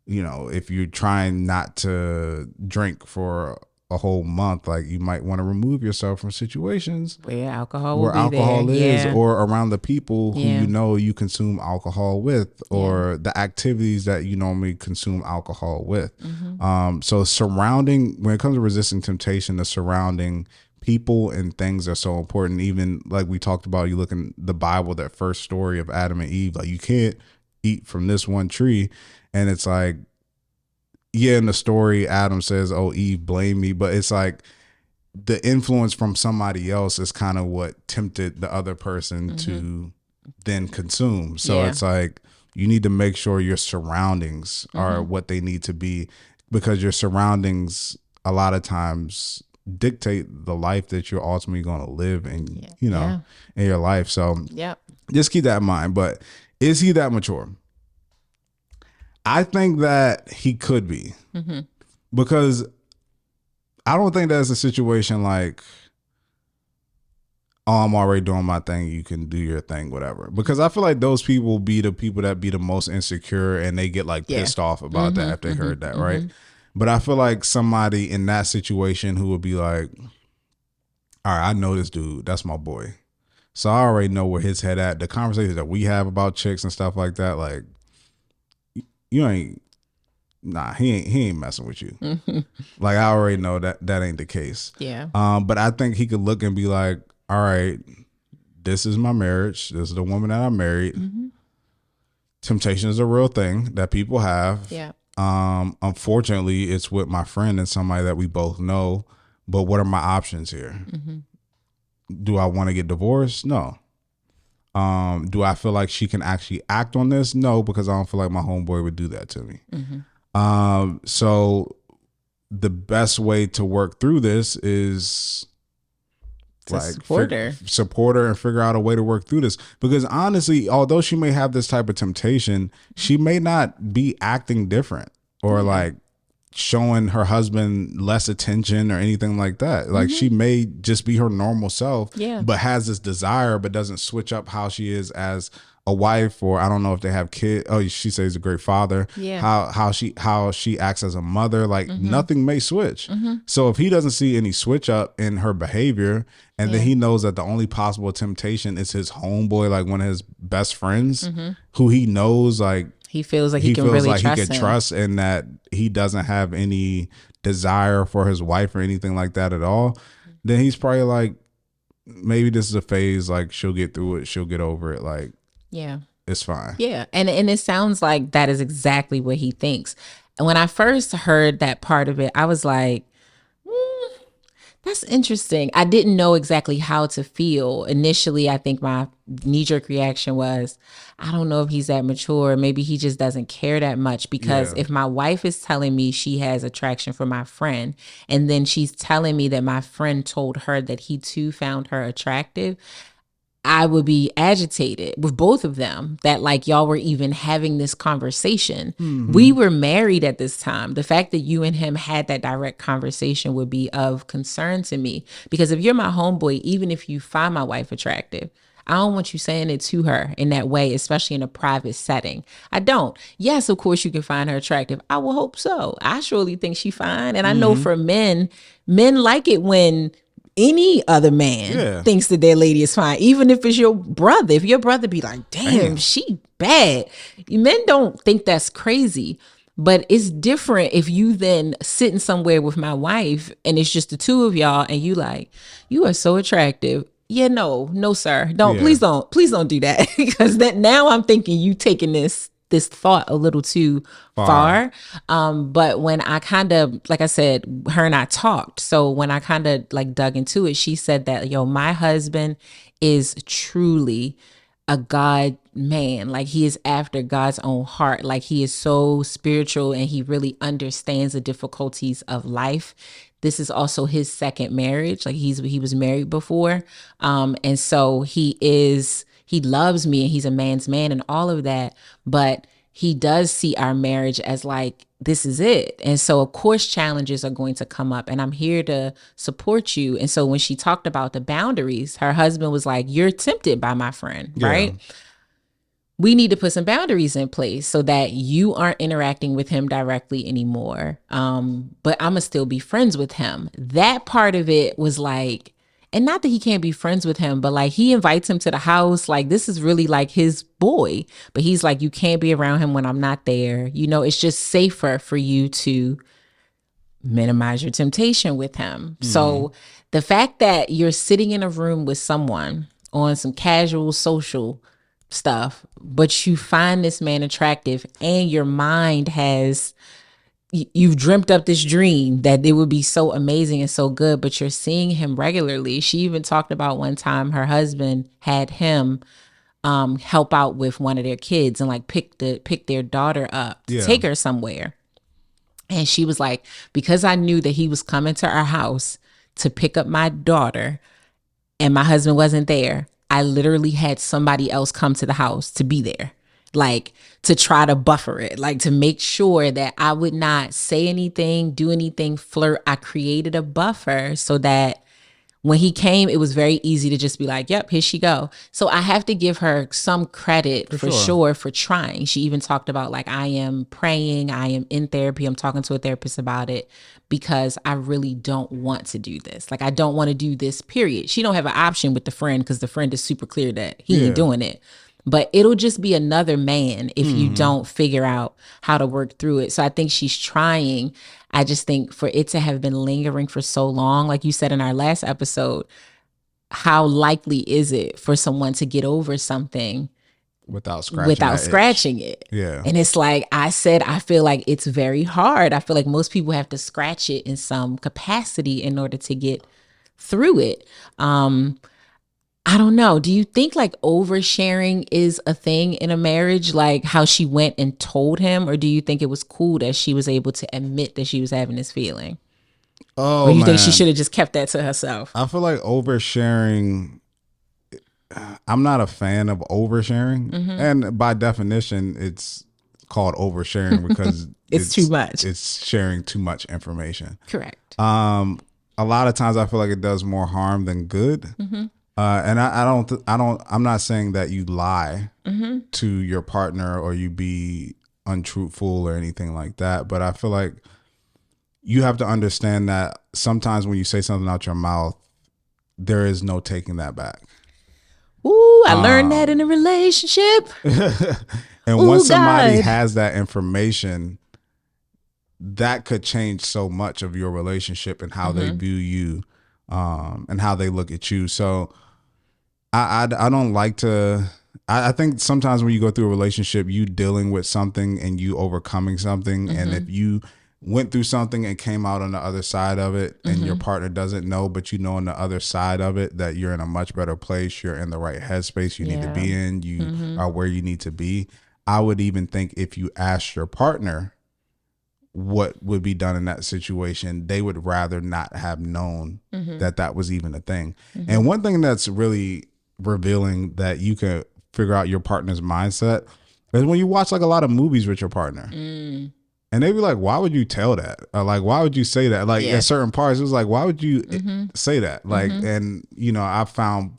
if you're trying not to drink for a whole month, like you might want to remove yourself from situations where alcohol is, or around the people who you consume alcohol with, or the activities that you normally consume alcohol with. Mm-hmm. So when it comes to resisting temptation, the surrounding people and things are so important. Even like we talked about, you look in the Bible, that first story of Adam and Eve, like you can't eat from this one tree. And it's like, yeah, in the story, Adam says, oh, Eve blamed me. But it's like the influence from somebody else is kind of what tempted the other person to then consume. So it's like, you need to make sure your surroundings are what they need to be, because your surroundings a lot of times dictate the life that you're ultimately going to live in, you know, in your life. So just keep that in mind. But is he that mature? I think that he could be, because I don't think that's a situation like, oh, I'm already doing my thing, you can do your thing, whatever. Because I feel like those people be the people that be the most insecure, and they get like pissed off about that if they heard that, right? But I feel like somebody in that situation who would be like, all right, I know this dude, that's my boy. So I already know where his head at. The conversations that we have about chicks and stuff like that, like, you ain't, nah, he ain't messing with you. Like, I already know that ain't the case. Yeah. But I think he could look and be like, all right, this is my marriage. This is the woman that I married. Temptation is a real thing that people have. Yeah. Unfortunately, it's with my friend and somebody that we both know. But what are my options here? Do I want to get divorced? No. Do I feel like she can actually act on this? No, because I don't feel like my homeboy would do that to me. So the best way to work through this is support her and figure out a way to work through this. Because honestly, although she may have this type of temptation, she may not be acting different or like showing her husband less attention or anything like that. Like she may just be her normal self, but has this desire, but doesn't switch up how she is as a wife, or I don't know if they have kids. Oh, she says he's a great father. How she acts as a mother, like nothing may switch. So if he doesn't see any switch up in her behavior, and then he knows that the only possible temptation is his homeboy, like one of his best friends, who he knows like he feels like he can really trust he could trust, and that he doesn't have any desire for his wife or anything like that at all, then he's probably like, maybe this is a phase, like she'll get through it, she'll get over it, like it's fine. And it sounds like that is exactly what he thinks. And when I first heard that part of it, I was like, that's interesting. I didn't know exactly how to feel. Initially, I think my knee-jerk reaction was, I don't know if he's that mature. Maybe he just doesn't care that much, because if my wife is telling me she has attraction for my friend, and then she's telling me that my friend told her that he too found her attractive, I would be agitated with both of them, that like y'all were even having this conversation. We were married at this time. The fact that you and him had that direct conversation would be of concern to me, because if you're my homeboy, even if you find my wife attractive, I don't want you saying it to her in that way, especially in a private setting. I don't. Yes, of course you can find her attractive. I will hope so. I surely think she's fine. And I know for men like it when any other man thinks that their lady is fine, even if it's your brother. If your brother be like, damn, she bad. Men don't think that's crazy. But it's different if you then sitting somewhere with my wife and it's just the two of y'all and you like, you are so attractive. Yeah, no, sir. Please don't do that. Because that now I'm thinking you taking this thought a little too far. But when I kind of, like I said, her and I talked. So when I kind of like dug into it, she said that, my husband is truly a God man. Like he is after God's own heart. Like he is so spiritual and he really understands the difficulties of life. This is also his second marriage. Like he was married before. And so he loves me and he's a man's man and all of that. But he does see our marriage as like, this is it. And so of course challenges are going to come up and I'm here to support you. And so when she talked about the boundaries, her husband was like, you're tempted by my friend, right? We need to put some boundaries in place so that you aren't interacting with him directly anymore. But I'm going to still be friends with him. That part of it was like, and not that he can't be friends with him, but like he invites him to the house. Like this is really like his boy, but he's like, you can't be around him when I'm not there. It's just safer for you to minimize your temptation with him. So the fact that you're sitting in a room with someone on some casual social stuff, but you find this man attractive and your mind has, you've dreamt up this dream that it would be so amazing and so good, but you're seeing him regularly. She even talked about one time her husband had him help out with one of their kids and like pick their daughter up to take her somewhere. And she was like, because I knew that he was coming to our house to pick up my daughter and my husband wasn't there, I literally had somebody else come to the house to be there, like to try to buffer it, like to make sure that I would not say anything, do anything, flirt. I created a buffer so that when he came, it was very easy to just be like, yep, here she go. So I have to give her some credit for sure for trying. She even talked about like, I am praying, I am in therapy, I'm talking to a therapist about it because I really don't want to do this. Like, I don't want to do this, period. She don't have an option with the friend because the friend is super clear that he ain't doing it. But it'll just be another man if you don't figure out how to work through it. So I think she's trying. I just think for it to have been lingering for so long, like you said in our last episode, how likely is it for someone to get over something without scratching it? Yeah. And it's like I said, I feel like it's very hard. I feel like most people have to scratch it in some capacity in order to get through it. I don't know. Do you think like oversharing is a thing in a marriage, like how she went and told him? Or do you think it was cool that she was able to admit that she was having this feeling? Oh, or you think she should have just kept that to herself? I feel like oversharing, I'm not a fan of oversharing. And by definition, it's called oversharing because it's too much. It's sharing too much information. Correct. A lot of times I feel like it does more harm than good. And I'm not saying that you lie to your partner or you be untruthful or anything like that. But I feel like you have to understand that sometimes when you say something out your mouth, there is no taking that back. Ooh, I learned that in a relationship. And once somebody has that information, that could change so much of your relationship and how they view you, and how they look at you. So I don't like to, I think sometimes when you go through a relationship, you dealing with something and you overcoming something. And if you went through something and came out on the other side of it and your partner doesn't know, but you know on the other side of it that you're in a much better place, you're in the right headspace you need to be in, you are where you need to be. I would even think if you asked your partner what would be done in that situation, they would rather not have known that was even a thing. And one thing that's really revealing that you can figure out your partner's mindset is when you watch like a lot of movies with your partner. And they be like, why would you tell that? Or like, why would you say that? Like at certain parts, it was like, why would you say that? Like, and you know, I found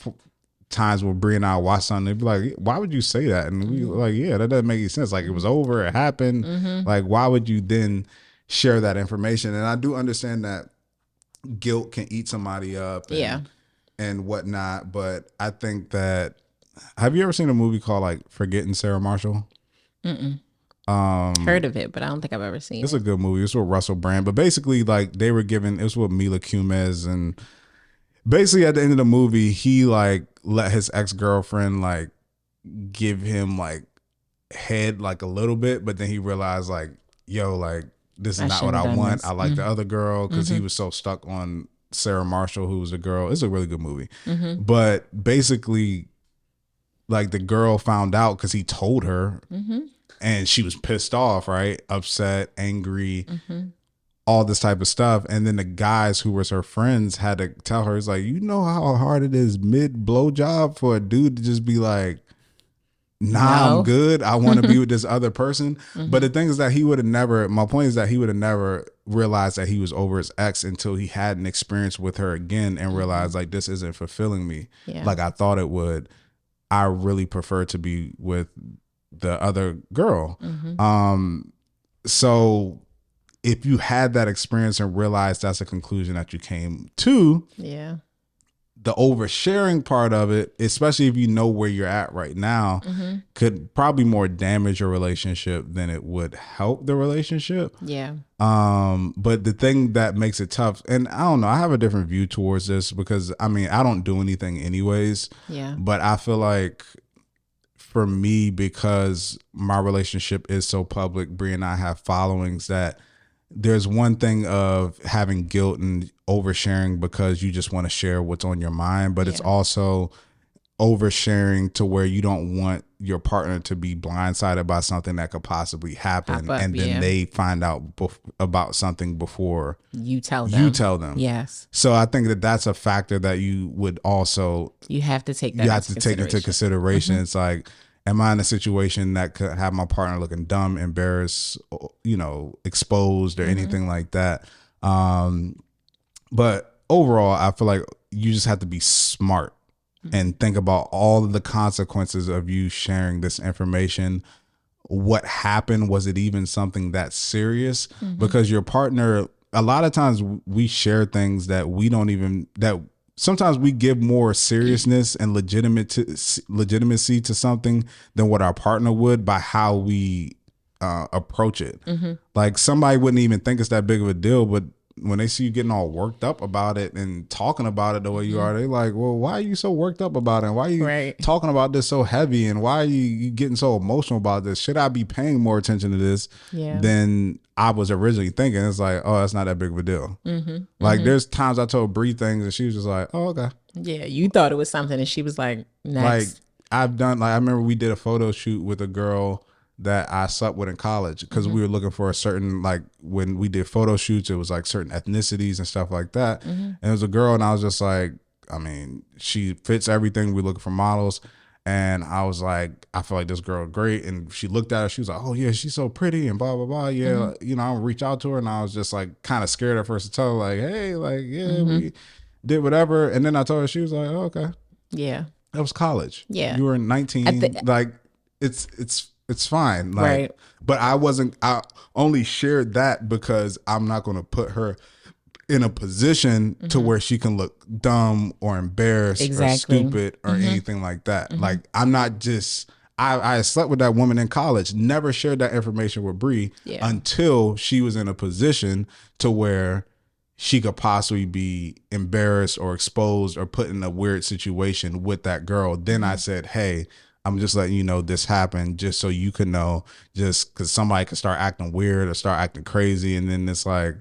times where Brie and I watch something, they'd be like, why would you say that? And we were like, yeah, that doesn't make any sense. Like, it was over, it happened. Like, why would you then share that information? And I do understand that guilt can eat somebody up and whatnot. But I think that, have you ever seen a movie called like Forgetting Sarah Marshall? Heard of it, but I don't think I've ever seen it. It's a good movie. It's with Russell Brand. But basically, like, they were given, it was with Mila Kunis, and basically at the end of the movie, he like let his ex-girlfriend like give him like head like a little bit, but then he realized like, yo, like, this is not what I want. This. I like the other girl, because he was so stuck on Sarah Marshall, who was a girl. It's a really good movie. But basically, like, the girl found out because he told her, and she was pissed off, right? Upset, angry, all this type of stuff. And then the guys who was her friends had to tell her, it's like, you know how hard it is mid blowjob for a dude to just be like, nah, no. I'm good. I want to be with this other person. But the thing is that he would have never, my point is that he would have never realized that he was over his ex until he had an experience with her again and realized, like, this isn't fulfilling me like I thought it would. I really prefer to be with the other girl. So if you had that experience and realized that's a conclusion that you came to, the oversharing part of it, especially if you know where you're at right now, could probably more damage your relationship than it would help the relationship. But the thing that makes it tough, and I don't know, I have a different view towards this because, I mean, I don't do anything anyways. But I feel like for me, because my relationship is so public, Bree and I have followings, that there's one thing of having guilt and oversharing because you just want to share what's on your mind, but it's also oversharing to where you don't want your partner to be blindsided by something that could possibly happen, and then they find out about something before you tell them. Yes. So I think that that's a factor that you would also have to take into consideration. It's like, am I in a situation that could have my partner looking dumb, embarrassed, exposed, or anything like that? But overall, I feel like you just have to be smart and think about all of the consequences of you sharing this information. What happened? Was it even something that serious? Because your partner, a lot of times we share things that we don't even, that sometimes we give more seriousness and legitimacy to something than what our partner would by how we approach it. Like, somebody wouldn't even think it's that big of a deal, but when they see you getting all worked up about it and talking about it the way you are, they like, well, why are you so worked up about it? And why are you talking about this so heavy? And why are you getting so emotional about this? Should I be paying more attention to this than I was originally thinking? It's like, oh, that's not that big of a deal. Like, there's times I told Bree things and she was just like, oh, okay. Yeah, you thought it was something and she was like, next. Like, I remember we did a photo shoot with a girl that I slept with in college, because we were looking for a certain, like, when we did photo shoots, it was like certain ethnicities and stuff like that. And it was a girl, and I was just like, I mean, she fits everything. We're looking for models. And I was like, I feel like this girl is great. And she looked at her, she was like, oh yeah, she's so pretty and blah, blah, blah. Yeah. I'll reach out to her. And I was just like kind of scared at first to tell her, like, hey, like, yeah, we did whatever. And then I told her, she was like, oh, okay. Yeah. That was college. Yeah. You were 19. Like, it's fine. Like, but I only shared that because I'm not going to put her in a position to where she can look dumb or embarrassed or stupid or anything like that. Like, I'm not just, I slept with that woman in college, never shared that information with Bree until she was in a position to where she could possibly be embarrassed or exposed or put in a weird situation with that girl. Then I said, hey, I'm just letting you know this happened, just so you can know, just because somebody could start acting weird or start acting crazy. And then it's like,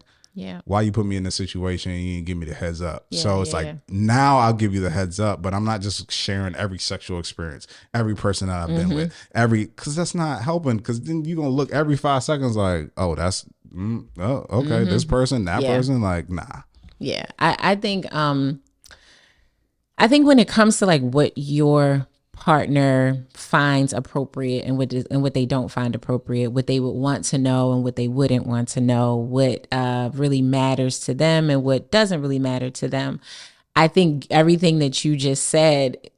why you put me in this situation and you didn't give me the heads up? So it's like, now I'll give you the heads up, but I'm not just sharing every sexual experience, every person that I've been with, because that's not helping. Because then you're going to look every 5 seconds like, oh, that's, oh, okay, this person, that person, like, nah. Yeah. I think when it comes to like what your partner finds appropriate and what they don't find appropriate, what they would want to know and what they wouldn't want to know, what really matters to them and what doesn't really matter to them. I think everything that you just said,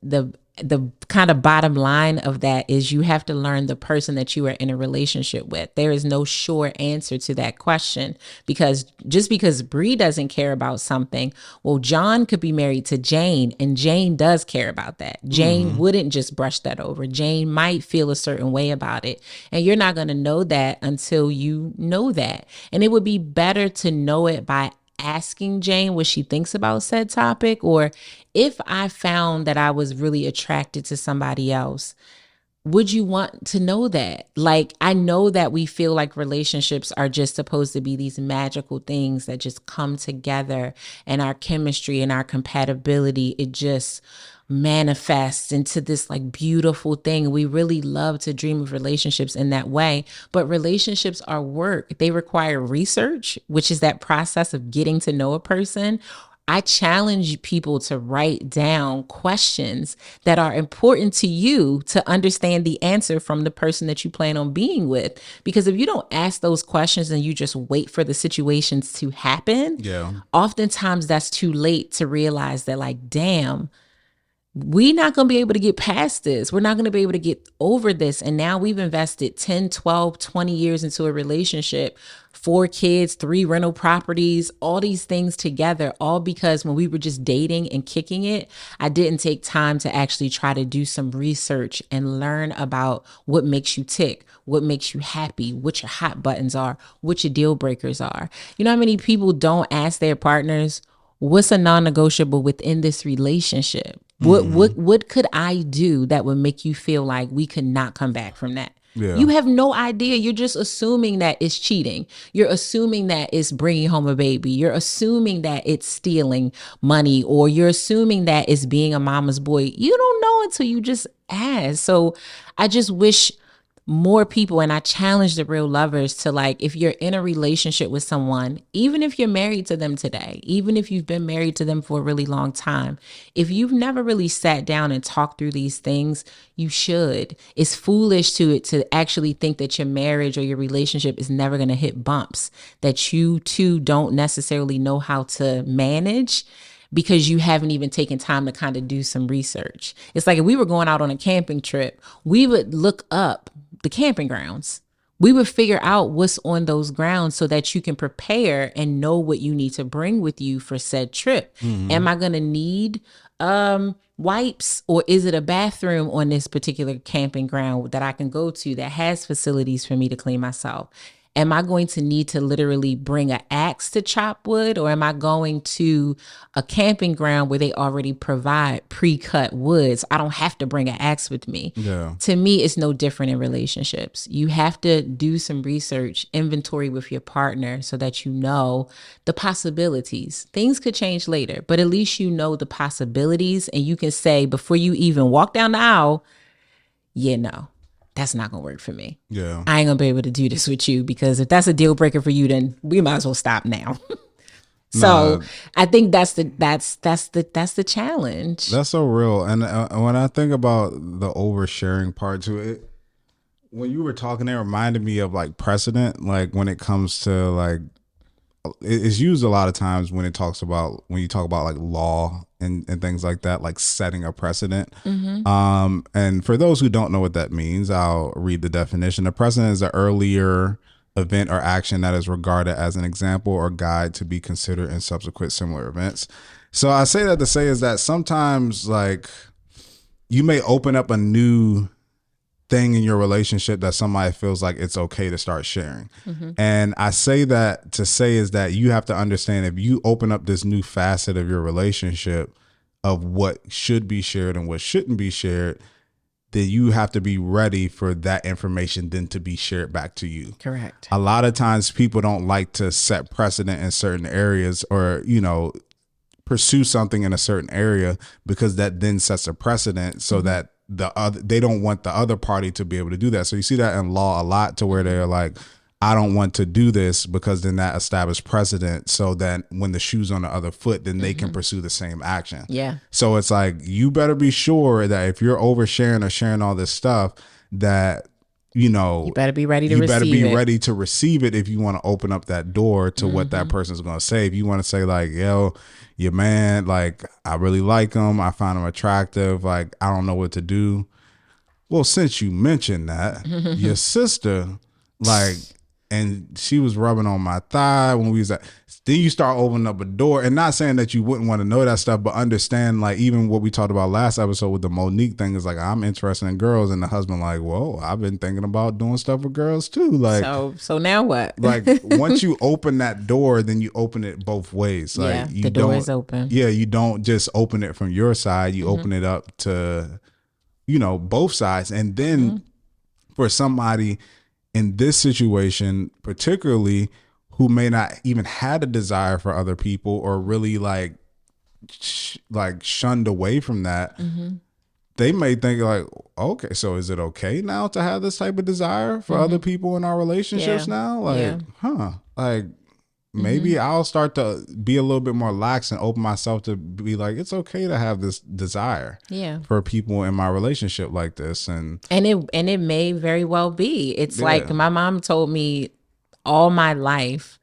the kind of bottom line of that is you have to learn the person that you are in a relationship with. There is no sure answer to that question, because just because Bree doesn't care about something, well, John could be married to Jane and Jane does care about that. Jane wouldn't just brush that over. Jane might feel a certain way about it. And you're not going to know that until you know that. And it would be better to know it by asking Jane what she thinks about said topic, or if I found that I was really attracted to somebody else, would you want to know that? Like, I know that we feel like relationships are just supposed to be these magical things that just come together, and our chemistry and our compatibility, it just manifests into this like beautiful thing. We really love to dream of relationships in that way, but relationships are work. They require research, which is that process of getting to know a person. I challenge people to write down questions that are important to you to understand the answer from the person that you plan on being with. Because if you don't ask those questions and you just wait for the situations to happen, oftentimes that's too late to realize that, like, damn, we're not going to be able to get past this. We're not going to be able to get over this. And now we've invested 10, 12, 20 years into a relationship, 4 kids, 3 rental properties, all these things together, all because when we were just dating and kicking it, I didn't take time to actually try to do some research and learn about what makes you tick, what makes you happy, what your hot buttons are, what your deal breakers are. You know how many people don't ask their partners, what's a non-negotiable within this relationship? What could I do that would make you feel like we could not come back from that? Yeah. You have no idea. You're just assuming that it's cheating. You're assuming that it's bringing home a baby. You're assuming that it's stealing money, or you're assuming that it's being a mama's boy. You don't know until you just ask. So I just wish more people, and I challenge the real lovers to, like, if you're in a relationship with someone, even if you're married to them today, even if you've been married to them for a really long time, if you've never really sat down and talked through these things, you should. It's foolish to actually think that your marriage or your relationship is never going to hit bumps that you two don't necessarily know how to manage, because you haven't even taken time to kind of do some research. It's like if we were going out on a camping trip, we would look up the camping grounds. We would figure out what's on those grounds so that you can prepare and know what you need to bring with you for said trip. Am I going to need wipes, or is it a bathroom on this particular camping ground that I can go to that has facilities for me to clean myself? Am I going to need to literally bring an axe to chop wood, or am I going to a camping ground where they already provide pre-cut woods? I don't have to bring an axe with me. Yeah. To me, it's no different in relationships. You have to do some research, inventory with your partner so that you know the possibilities. Things could change later, but at least you know the possibilities, and you can say before you even walk down the aisle, yeah, no, that's not going to work for me. Yeah. I ain't going to be able to do this with you, because if that's a deal breaker for you, then we might as well stop now. So I think that's the challenge. That's so real. And when I think about the oversharing part to it, when you were talking, it reminded me of like precedent, like when it comes to like, it's used a lot of times when you talk about like law and things like that, like setting a precedent. And for those who don't know what that means, I'll read the definition. A precedent is an earlier event or action that is regarded as an example or guide to be considered in subsequent similar events. So I say that to say is that sometimes, like, you may open up a new thing in your relationship that somebody feels like it's okay to start sharing. And I say that to say is that you have to understand, if you open up this new facet of your relationship of what should be shared and what shouldn't be shared, then you have to be ready for that information then to be shared back to you. Correct. A lot of times people don't like to set precedent in certain areas, or, you know, pursue something in a certain area, because that then sets a precedent so that they don't want the other party to be able to do that. So you see that in law a lot, to where they're like, I don't want to do this, because then that established precedent so that when the shoe's on the other foot, then they can pursue the same action. Yeah. So it's like, you better be sure that if you're oversharing or sharing all this stuff, that, you know, You better be ready to you receive better be it. ready to receive it if you want to open up that door to what that person's going to say. If you want to say like, yo, your man, like, I really like him, I find him attractive, like, I don't know what to do. Well, since you mentioned that, your sister, like, and she was rubbing on my thigh when we was at, then you start opening up a door, and not saying that you wouldn't want to know that stuff, but understand, like, even what we talked about last episode with the Monique thing is like, I'm interested in girls, and the husband like, whoa, I've been thinking about doing stuff with girls too. Like, so now what? like, once you open that door, then you open it both ways. Like, Yeah, you the door don't- is open. Yeah, you don't just open it from your side, you open it up to, you know, both sides. And then for somebody in this situation, particularly, who may not even had a desire for other people, or really like shunned away from that, they may think like, okay, so is it okay now to have this type of desire for other people in our relationships Yeah. now? Like, Yeah. like, maybe I'll start to be a little bit more lax and open myself to be like, it's okay to have this desire Yeah. for people in my relationship like this. And it may very well be. It's like my mom told me all my life,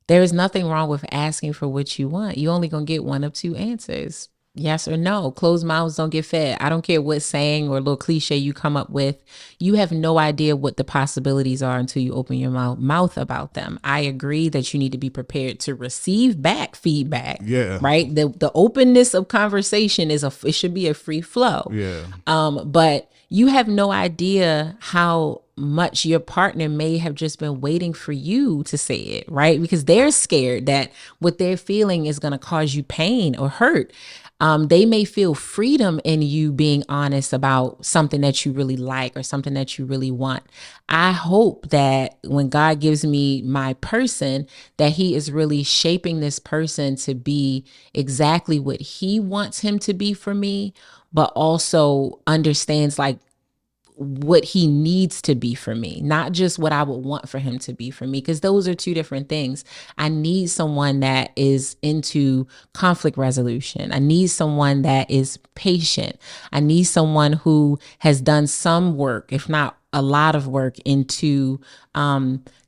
there is nothing wrong with asking for what you want. You only gonna get one of two answers. Yes or no. Closed mouths don't get fed. I don't care what saying or little cliche you come up with. You have no idea what the possibilities are until you open your mouth about them. I agree that you need to be prepared to receive back feedback. Yeah. Right. The openness of conversation it should be a free flow. yeah, But you have no idea how much your partner may have just been waiting for you to say it, right? Because they're scared that what they're feeling is going to cause you pain or hurt. They may feel freedom in you being honest about something that you really like or something that you really want. I hope that when God gives me my person, that he is really shaping this person to be exactly what he wants him to be for me, but also understands like what he needs to be for me, not just what I would want for him to be for me, because those are two different things. I need someone that is into conflict resolution. I need someone that is patient. I need someone who has done some work, if not a lot of work, into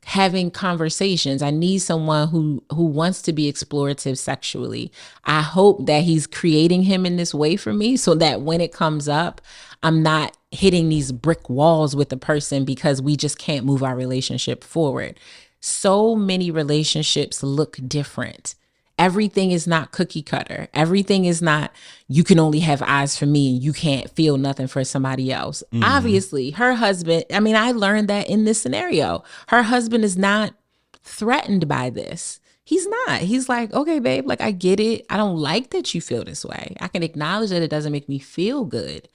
having conversations. I need someone who wants to be explorative sexually. I hope that he's creating him in this way for me so that when it comes up, I'm not hitting these brick walls with the person because we just can't move our relationship forward. So many relationships look different. Everything is not cookie cutter. Everything is not, you can only have eyes for me and you can't feel nothing for somebody else. Obviously, her husband, I mean, I learned that in this scenario. Her husband is not threatened by this. He's not. He's like, okay, babe, like I get it. I don't like that you feel this way. I can acknowledge that it doesn't make me feel good.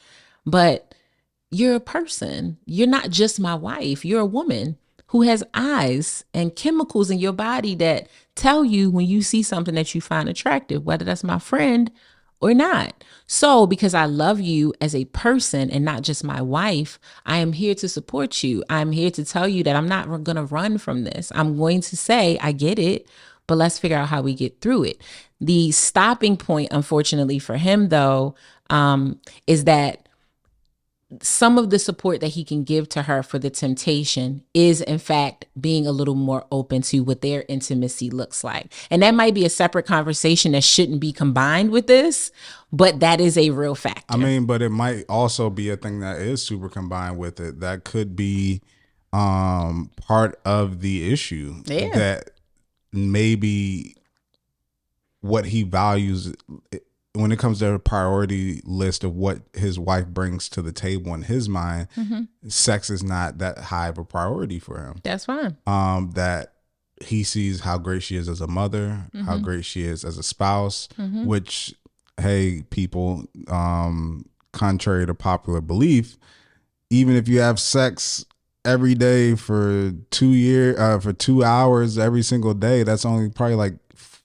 But you're a person. You're not just my wife. You're a woman who has eyes and chemicals in your body that tell you when you see something that you find attractive, whether that's my friend or not. So because I love you as a person and not just my wife, I am here to support you. I'm here to tell you that I'm not going to run from this. I'm going to say, I get it, but let's figure out how we get through it. The stopping point, unfortunately for him, though, is that some of the support that he can give to her for the temptation is in fact being a little more open to what their intimacy looks like. And that might be a separate conversation that shouldn't be combined with this, but that is a real factor. I mean, but it might also be a thing that is super combined with it. That could be part of the issue. Yeah. That maybe what he values when it comes to a priority list of what his wife brings to the table in his mind, sex is not that high of a priority for him. That's fine. That he sees how great she is as a mother, how great she is as a spouse, which, hey, people, contrary to popular belief, even if you have sex every day for 2 years, for 2 hours every single day, that's only probably like,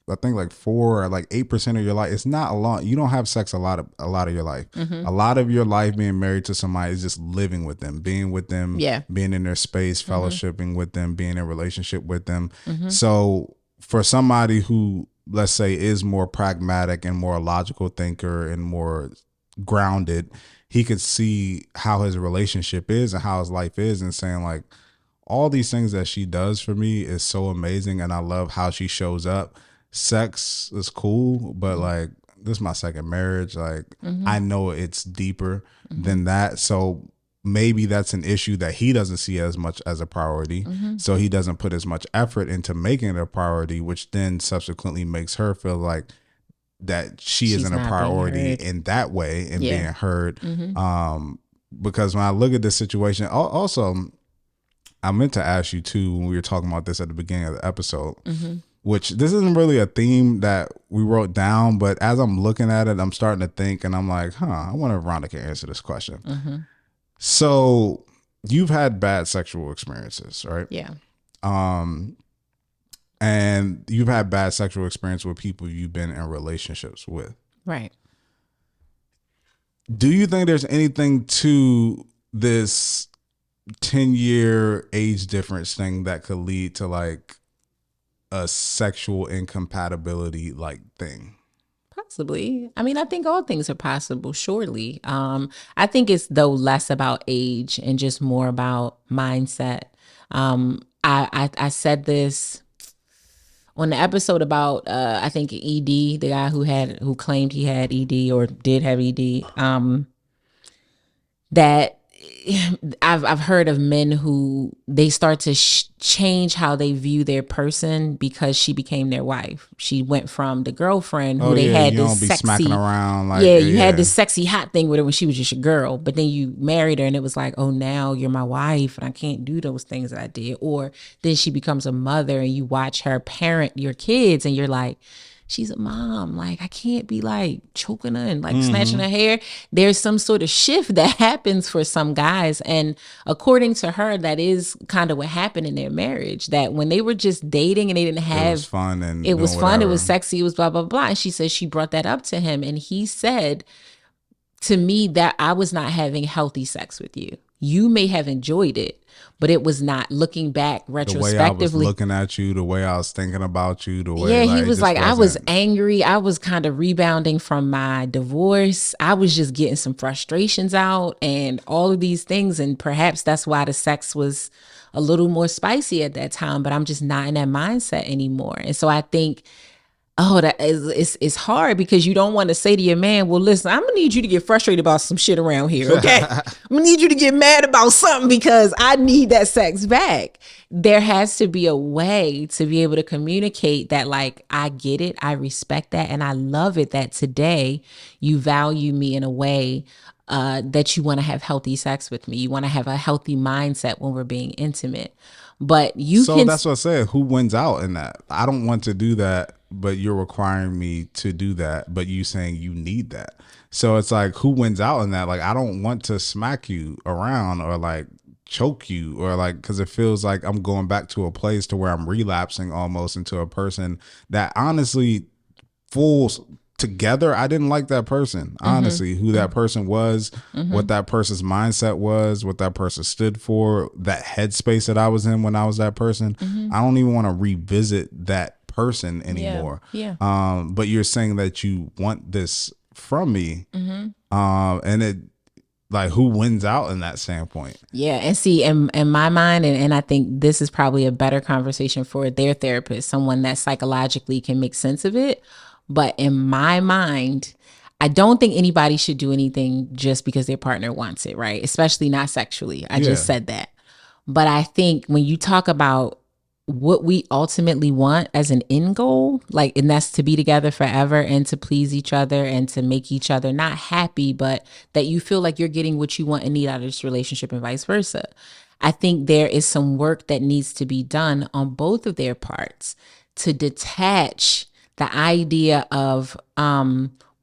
I think like 4 or like 8% of your life. It's not a lot. You don't have sex a lot of your life. A lot of your life being married to somebody is just living with them, being with them, being in their space, fellowshipping with them, being in a relationship with them. So for somebody who, let's say, is more pragmatic and more logical thinker and more grounded, he could see how his relationship is and how his life is and saying like, all these things that she does for me is so amazing and I love how she shows up. Sex is cool, but like, this is my second marriage. Like, I know it's deeper than that. So maybe that's an issue that he doesn't see as much as a priority. So he doesn't put as much effort into making it a priority, which then subsequently makes her feel like that she's isn't a priority in that way and being heard. Because when I look at this situation, also, I meant to ask you too, when we were talking about this at the beginning of the episode, which this isn't really a theme that we wrote down, but as I'm looking at it, I'm starting to think and I'm like, I wonder if Rhonda can answer this question. So you've had bad sexual experiences, right? Yeah. And you've had bad sexual experience with people you've been in relationships with. Right. Do you think there's anything to this 10-year age difference thing that could lead to like a sexual incompatibility like thing? Possibly. I mean, I think all things are possible, surely. I think it's though less about age and just more about mindset. I said this on the episode about I think ED, the guy who claimed he had ED or did have ED, that I've heard of men who they start to change how they view their person because she became their wife. She went from the girlfriend who Oh they yeah, had you this don't be smacking sexy, around like yeah, you had yeah. this sexy hot thing with her when she was just a girl, but then you married her and it was like, oh, now you're my wife and I can't do those things that I did. Or then she becomes a mother and you watch her parent your kids and you're like, she's a mom. Like, I can't be like choking her and like snatching her hair. There's some sort of shift that happens for some guys. And according to her, that is kind of what happened in their marriage. That when they were just dating and they didn't have, it was fun and it was doing fun, whatever. it was sexy, it was blah, blah, blah. And she said she brought that up to him. And he said to me that I was not having healthy sex with you. You may have enjoyed it, but it was not. Looking back retrospectively, the way I was looking at you, the way I was thinking about you, the way yeah, like, he was like, I was angry. I was kind of rebounding from my divorce. I was just getting some frustrations out and all of these things. And perhaps that's why the sex was a little more spicy at that time, but I'm just not in that mindset anymore. And so I think, oh, that is it's hard because you don't want to say to your man, well, listen, I'm gonna need you to get frustrated about some shit around here, okay? I'm gonna need you to get mad about something because I need that sex back. There has to be a way to be able to communicate that, like, I get it, I respect that, and I love it that today you value me in a way that you want to have healthy sex with me. You want to have a healthy mindset when we're being intimate. But you so can. that's what I said. Who wins out in that? I don't want to do that, but you're requiring me to do that. But you saying you need that. So it's like, who wins out in that? Like, I don't want to smack you around or like choke you or like, because it feels like I'm going back to a place to where I'm relapsing almost into a person that honestly full together I didn't like that person, honestly. Who that person was, what that person's mindset was, what that person stood for, that headspace that I was in when I was that person. I don't even want to revisit that person anymore. Yeah. But you're saying that you want this from me, and it, like, who wins out in that standpoint? Yeah. And see, in my mind, and I think this is probably a better conversation for their therapist, someone that psychologically can make sense of it. But in my mind, I don't think anybody should do anything just because their partner wants it, right? Especially not sexually. I just said that. But I think when you talk about what we ultimately want as an end goal, like, and that's to be together forever and to please each other and to make each other not happy, but that you feel like you're getting what you want and need out of this relationship and vice versa. I think there is some work that needs to be done on both of their parts to detach the idea of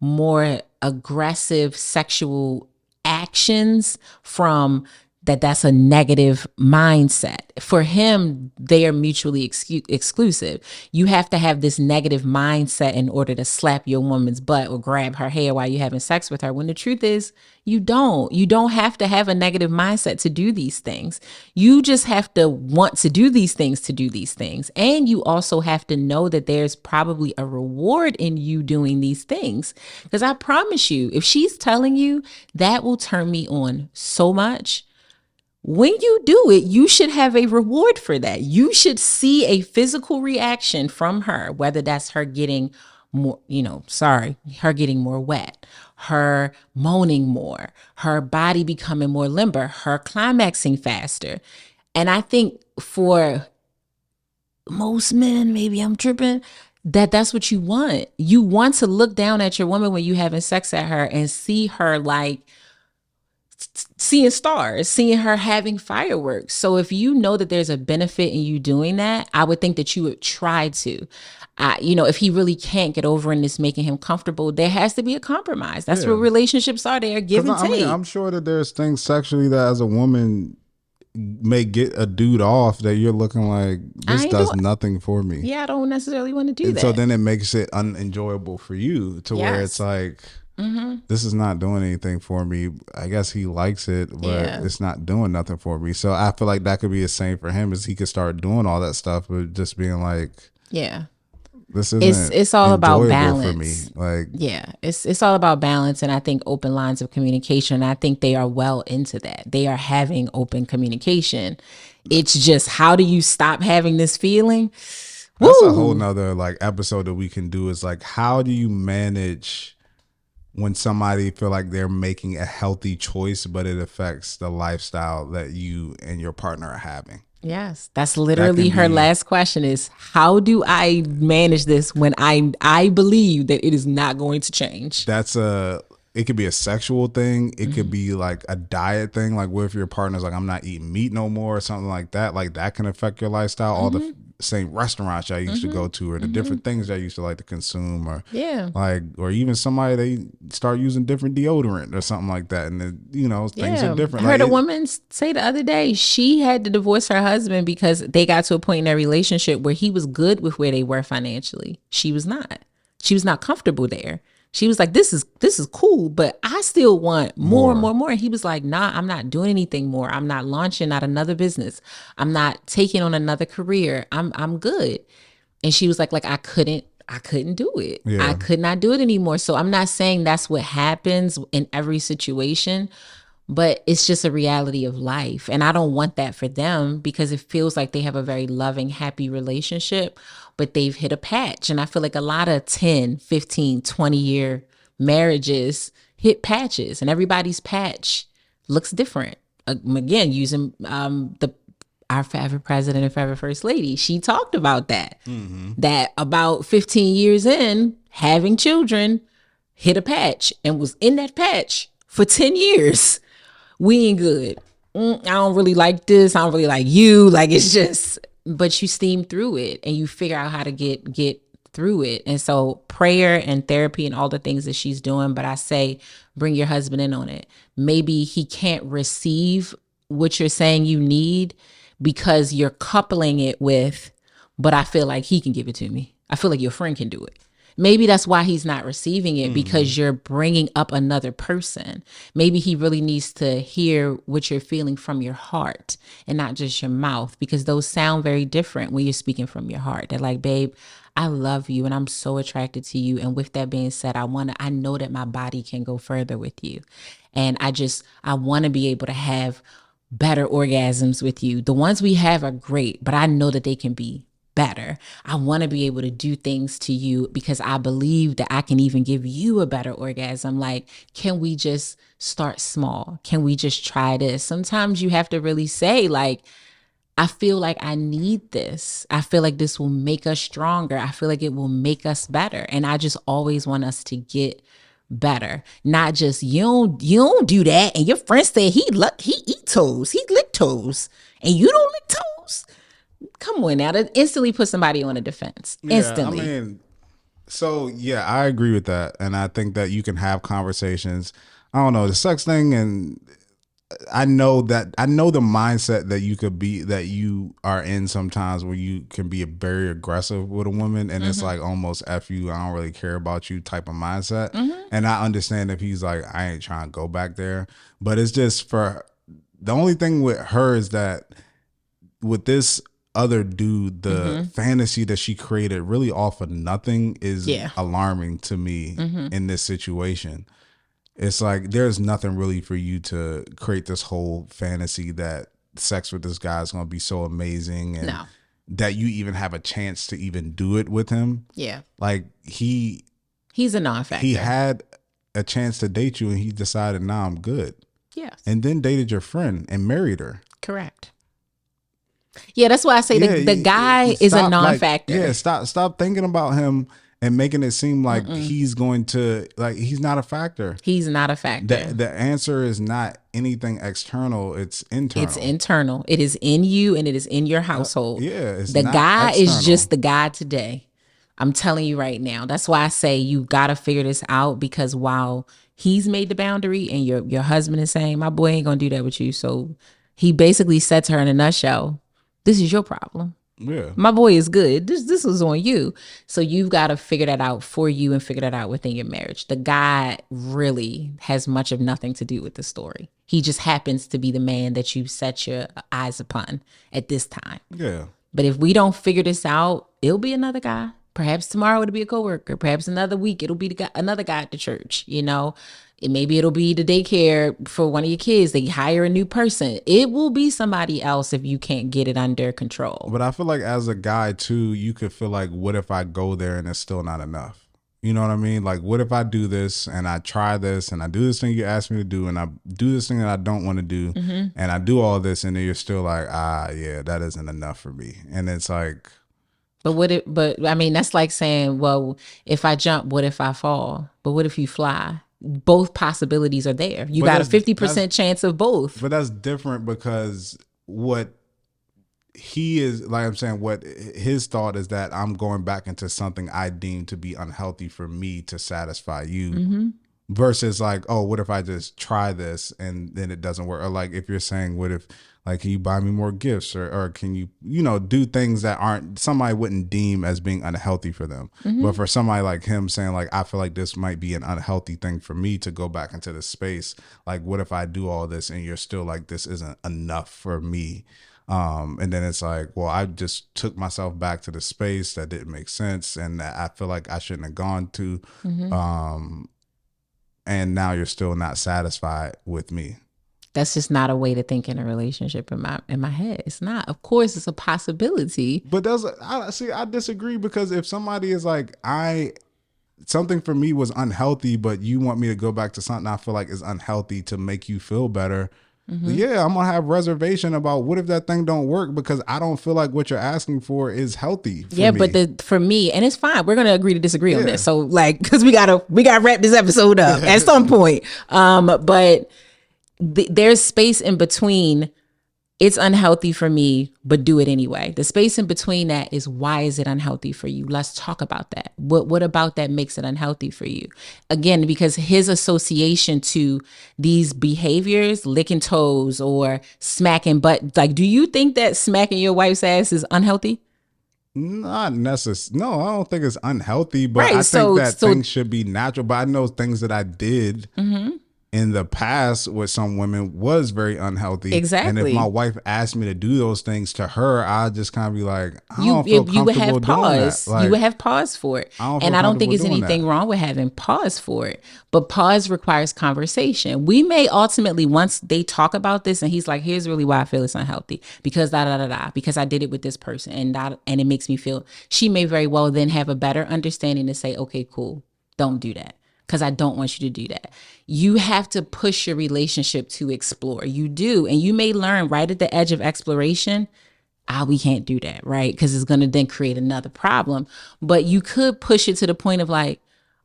more aggressive sexual actions from that's a negative mindset. For him, they are mutually exclusive. You have to have this negative mindset in order to slap your woman's butt or grab her hair while you're having sex with her, when the truth is you don't. You don't have to have a negative mindset to do these things. You just have to want to do these things to do these things. And you also have to know that there's probably a reward in you doing these things. Because I promise you, if she's telling you that will turn me on so much, when you do it, you should have a reward for that. You should see a physical reaction from her, whether that's her getting more, her getting more wet, her moaning more, her body becoming more limber, her climaxing faster. And I think for most men, maybe I'm tripping, that's what you want. You want to look down at your woman when you having sex at her and see her like seeing stars, seeing her having fireworks. So if you know that there's a benefit in you doing that, I would think that you would try to. If he really can't get over and it's making him comfortable, there has to be a compromise. That's what relationships are. They are give and take. I'm sure that there's things sexually that as a woman may get a dude off that you're looking like, this does nothing for me. Yeah, I don't necessarily want to do that. So then it makes it unenjoyable for you to where it's like, this is not doing anything for me. I guess he likes it, but it's not doing nothing for me. So I feel like that could be the same for him, is he could start doing all that stuff, but just being like, this isn't. It's all about balance for me. Like, it's all about balance, and I think open lines of communication. I think they are well into that. They are having open communication. It's just, how do you stop having this feeling? That's a whole nother like episode that we can do. Is like, how do you manage when somebody feel like they're making a healthy choice, but it affects the lifestyle that you and your partner are having. Yes, that's literally her last question is, how do I manage this when I believe that it is not going to change? It could be a sexual thing. It could be like a diet thing. Like what if your partner's like, I'm not eating meat no more or something like that. Like that can affect your lifestyle. All the same restaurants I used to go to, or the different things I used to like to consume, or or even somebody, they start using different deodorant or something like that. And then, things are different. I heard a woman say the other day, she had to divorce her husband because they got to a point in their relationship where he was good with where they were financially. She was not. She was not comfortable there. She was like, this is cool, but I still want more and more and more. And he was like, nah, I'm not doing anything more. I'm not launching out another business. I'm not taking on another career. I'm good. And she was like I couldn't do it. Yeah. I could not do it anymore. So I'm not saying that's what happens in every situation, but it's just a reality of life. And I don't want that for them, because it feels like they have a very loving, happy relationship, but they've hit a patch. And I feel like a lot of 10, 15, 20-year marriages hit patches, and everybody's patch looks different. Again, using our forever president and forever first lady, she talked about that. That about 15 years in, having children, hit a patch and was in that patch for 10 years. We ain't good. I don't really like this. I don't really like you. Like, it's just, but you steam through it and you figure out how to get through it. And so prayer and therapy and all the things that she's doing, but I say, bring your husband in on it. Maybe he can't receive what you're saying you need because you're coupling it with, but I feel like he can give it to me. I feel like your friend can do it. Maybe that's why he's not receiving it, because you're bringing up another person. Maybe he really needs to hear what you're feeling from your heart and not just your mouth, because those sound very different when you're speaking from your heart. They're like, babe, I love you and I'm so attracted to you. And with that being said, I know that my body can go further with you. And I want to be able to have better orgasms with you. The ones we have are great, but I know that they can be better. I want to be able to do things to you because I believe that I can even give you a better orgasm. Like, can we just start small? Can we just try this? Sometimes you have to really say, like, I feel like I need this. I feel like this will make us stronger. I feel like it will make us better. And I just always want us to get better. Not just, you don't do that. And your friend said he eat toes. He lick toes. And you don't lick toes. Come on now, that instantly put somebody on a defense. Instantly. Yeah, I mean, so yeah, I agree with that. And I think that you can have conversations. I don't know, the sex thing, and I know the mindset that you are in sometimes, where you can be very aggressive with a woman, and it's like almost F you, I don't really care about you type of mindset. And I understand if he's like, I ain't trying to go back there. But it's just, for the only thing with her is that with this other dude, the fantasy that she created really off of nothing is alarming to me in this situation. It's like, there's nothing really for you to create this whole fantasy that sex with this guy is going to be so amazing, and that you even have a chance to even do it with him. Yeah. Like, he's a non-factor. He had a chance to date you and he decided, nah, I'm good. Yes. And then dated your friend and married her. Correct. Yeah, that's why I say the guy is a non-factor. Like, stop thinking about him and making it seem like he's going to, like, he's not a factor. He's not a factor. The answer is not anything external. It's internal. It's internal. It is in you and it is in your household. It's the not guy external. is just the guy today. I'm telling you right now. That's why I say you got to figure this out, because while he's made the boundary and your husband is saying, my boy ain't going to do that with you. So he basically said to her in a nutshell, this is your problem. Yeah. My boy is good. This was on you. So you've got to figure that out for you and figure that out within your marriage. The guy really has much of nothing to do with the story. He just happens to be the man that you set your eyes upon at this time. Yeah. But if we don't figure this out, it'll be another guy. Perhaps tomorrow it'll be a coworker. Perhaps another week it'll be another guy at the church. Maybe it'll be the daycare for one of your kids. They hire a new person. It will be somebody else if you can't get it under control. But I feel like as a guy too, you could feel like, what if I go there and it's still not enough? You know what I mean? Like, what if I do this and I try this and I do this thing you asked me to do and I do this thing that I don't want to do and I do all this and then you're still like, yeah, that isn't enough for me. And it's like, But I mean, that's like saying, well, if I jump, what if I fall? But what if you fly? Both possibilities are there. You got a 50% chance of both. But that's different because what he is, like I'm saying, what his thought is that I'm going back into something I deem to be unhealthy for me to satisfy you, versus like, oh, what if I just try this and then it doesn't work? Or like if you're saying, what if, like, can you buy me more gifts, or can you, do things that aren't, somebody wouldn't deem as being unhealthy for them. But for somebody like him saying like, I feel like this might be an unhealthy thing for me to go back into this space. Like, what if I do all this and you're still like, this isn't enough for me? And then it's like, well, I just took myself back to the space that didn't make sense and that I feel like I shouldn't have gone to. And now you're still not satisfied with me. That's just not a way to think in a relationship in my head. It's not. Of course, it's a possibility. But I disagree, because if somebody is like, something for me was unhealthy, but you want me to go back to something I feel like is unhealthy to make you feel better. Yeah, I'm gonna have reservation about what if that thing don't work, because I don't feel like what you're asking for is healthy for me. But for me, and it's fine, we're gonna agree to disagree on this. So like, because we gotta wrap this episode up at some point. But there's space in between. It's unhealthy for me, but do it anyway. The space in between that is, why is it unhealthy for you? Let's talk about that. What about that makes it unhealthy for you? Again, because his association to these behaviors, licking toes or smacking butt, like, do you think that smacking your wife's ass is unhealthy? Not necessarily. No, I don't think it's unhealthy, but I think that things should be natural. But I know things that I did in the past with some women was very unhealthy. Exactly. And if my wife asked me to do those things to her, I'd just kind of be like, I don't feel comfortable would have pause. doing that. You would have pause for it. And I don't think there's anything wrong with having pause for it. But pause requires conversation. We may ultimately, once they talk about this and he's like, here's really why I feel it's unhealthy, because because I did it with this person and it makes me feel, she may very well then have a better understanding to say, okay, cool, don't do that, because I don't want you to do that. You have to push your relationship to explore. You do. And you may learn right at the edge of exploration, we can't do that, right? Because it's going to then create another problem. But you could push it to the point of like,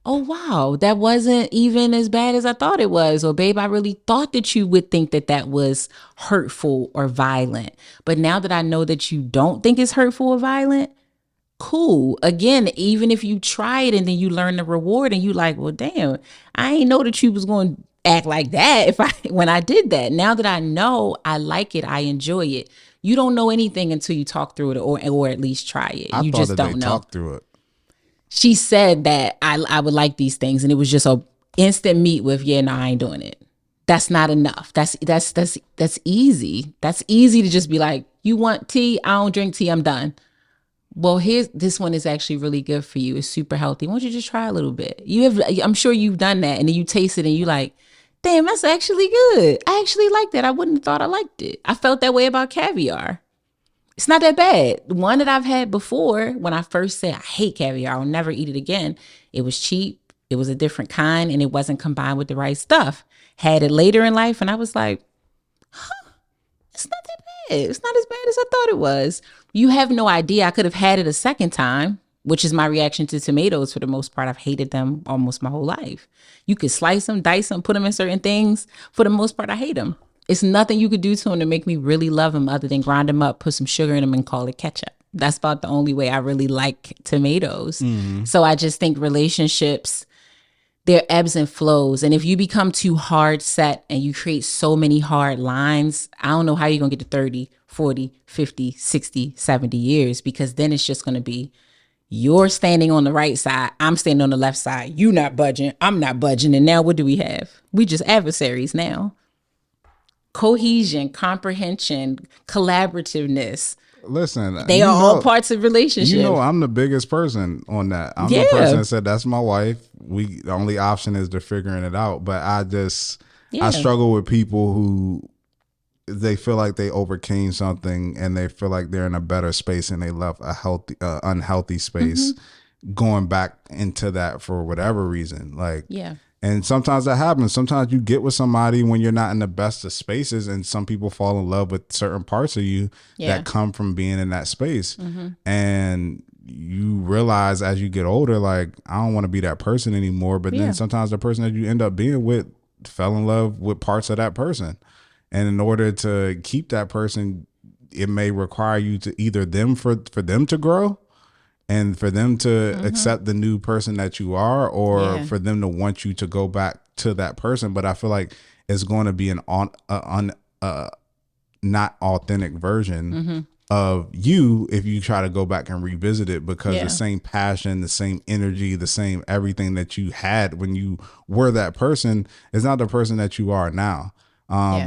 oh, wow, that wasn't even as bad as I thought it was. Or babe, I really thought that you would think that that was hurtful or violent. But now that I know that you don't think it's hurtful or violent, cool. Again, even if you try it and then you learn the reward and you like, well, damn, I ain't know that you was going to act like that when I did that. Now that I know, I like it, I enjoy it. You don't know anything until you talk through it or at least try it. You just don't know. Talk through it. She said that I would like these things, and it was just a instant meet with, yeah, no, I ain't doing it. That's not enough. That's easy. That's easy to just be like, you want tea? I don't drink tea. I'm done. Well, this one is actually really good for you. It's super healthy. Why don't you just try a little bit? I'm sure you've done that, and then you taste it and you like, damn, that's actually good. I actually like that. I wouldn't have thought I liked it. I felt that way about caviar. It's not that bad. The one that I've had before, when I first said I hate caviar, I'll never eat it again. It was cheap. It was a different kind, and it wasn't combined with the right stuff. Had it later in life, and I was like, it's not that bad. It's not as bad as I thought it was. You have no idea. I could have had it a second time, which is my reaction to tomatoes for the most part. I've hated them almost my whole life. You could slice them, dice them, put them in certain things. For the most part, I hate them. It's nothing you could do to them to make me really love them other than grind them up, put some sugar in them, and call it ketchup. That's about the only way I really like tomatoes. So I just think relationships, there are ebbs and flows. And if you become too hard set and you create so many hard lines, I don't know how you're going to get to 30, 40, 50, 60, 70 years, because then it's just going to be, you're standing on the right side, I'm standing on the left side, you not budging, I'm not budging. And now what do we have? We just adversaries now. Cohesion, comprehension, collaborativeness. Listen, they are all parts of relationship. I'm the biggest person on that. I'm the person that said, that's my wife. The only option is to figuring it out. But I struggle with people who they feel like they overcame something and they feel like they're in a better space and they left a unhealthy space. going back into that for whatever reason. Like, Yeah. and sometimes that happens. Sometimes you get with somebody when you're not in the best of spaces, and some people fall in love with certain parts of you that come from being in that space. And you realize as you get older, like, I don't want to be that person anymore. But then sometimes the person that you end up being with fell in love with parts of that person. And in order to keep that person, it may require you to either for them to grow and for them to accept the new person that you are, or for them to want you to go back to that person. But I feel like it's going to be an not authentic version of you if you try to go back and revisit it, because the same passion, the same energy, the same everything that you had when you were that person is not the person that you are now.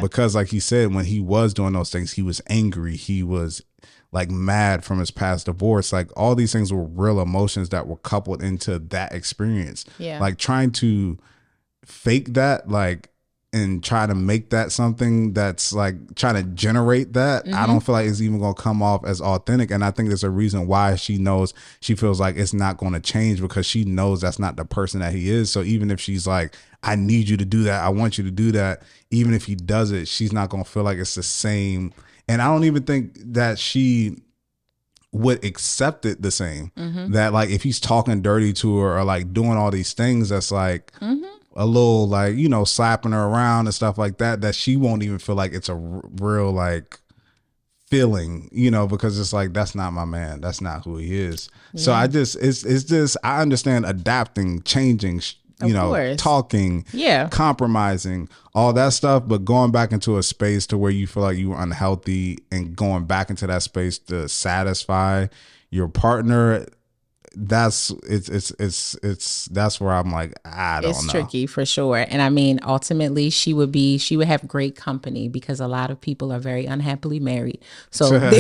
Because like he said, when he was doing those things, he was angry. He was like mad from his past divorce. Like, all these things were real emotions that were coupled into that experience. Like, trying to fake that, like, and try to make that something that's like trying to generate that, I don't feel like it's even going to come off as authentic. And I think there's a reason why she feels like it's not going to change, because she knows that's not the person that he is. So even if she's like, I need you to do that, I want you to do that, even if he does it, she's not going to feel like it's the same. And I don't even think that she would accept it the same. That, like, if he's talking dirty to her or like doing all these things that's like a little, like, you know, slapping her around and stuff like that, that she won't even feel like it's a real like feeling, you know, because it's like, that's not my man, that's not who he is. So I just, it's just, I understand adapting, changing, you know, talking, compromising, all that stuff, but going back into a space to where you feel like you were unhealthy and going back into that space to satisfy your partner, that's where I'm like, I don't know. It's tricky for sure. And I mean, ultimately she would have great company, because a lot of people are very unhappily married. So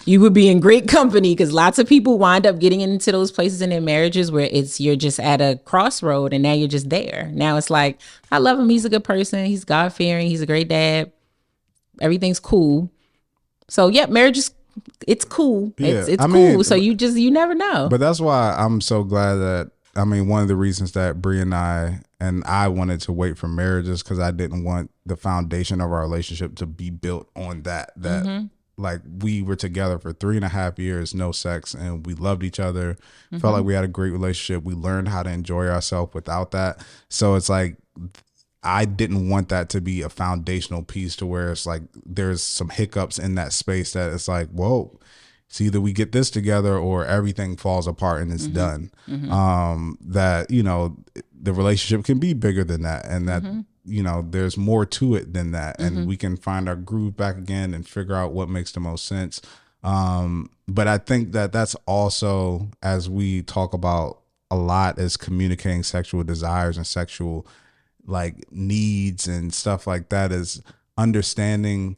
you would be in great company, because lots of people wind up getting into those places in their marriages where you're just at a crossroad, and now you're just there. Now it's like, I love him, he's a good person, he's God-fearing, he's a great dad, everything's cool. So marriage is, it's cool. It's cool. So you never know. But that's why I'm so glad that, I mean, one of the reasons that Bree and I wanted to wait for marriage is because I didn't want the foundation of our relationship to be built on that like, we were together for 3.5 years, no sex, and we loved each other, felt like we had a great relationship. We learned how to enjoy ourselves without that. So it's like, I didn't want that to be a foundational piece to where it's like there's some hiccups in that space that it's like, whoa, it's either we get this together or everything falls apart and it's done. That, you know, the relationship can be bigger than that, and that, you know, there's more to it than that, and we can find our groove back again and figure out what makes the most sense. But I think that that's also, as we talk about a lot, is communicating sexual desires and sexual like needs and stuff like that, is understanding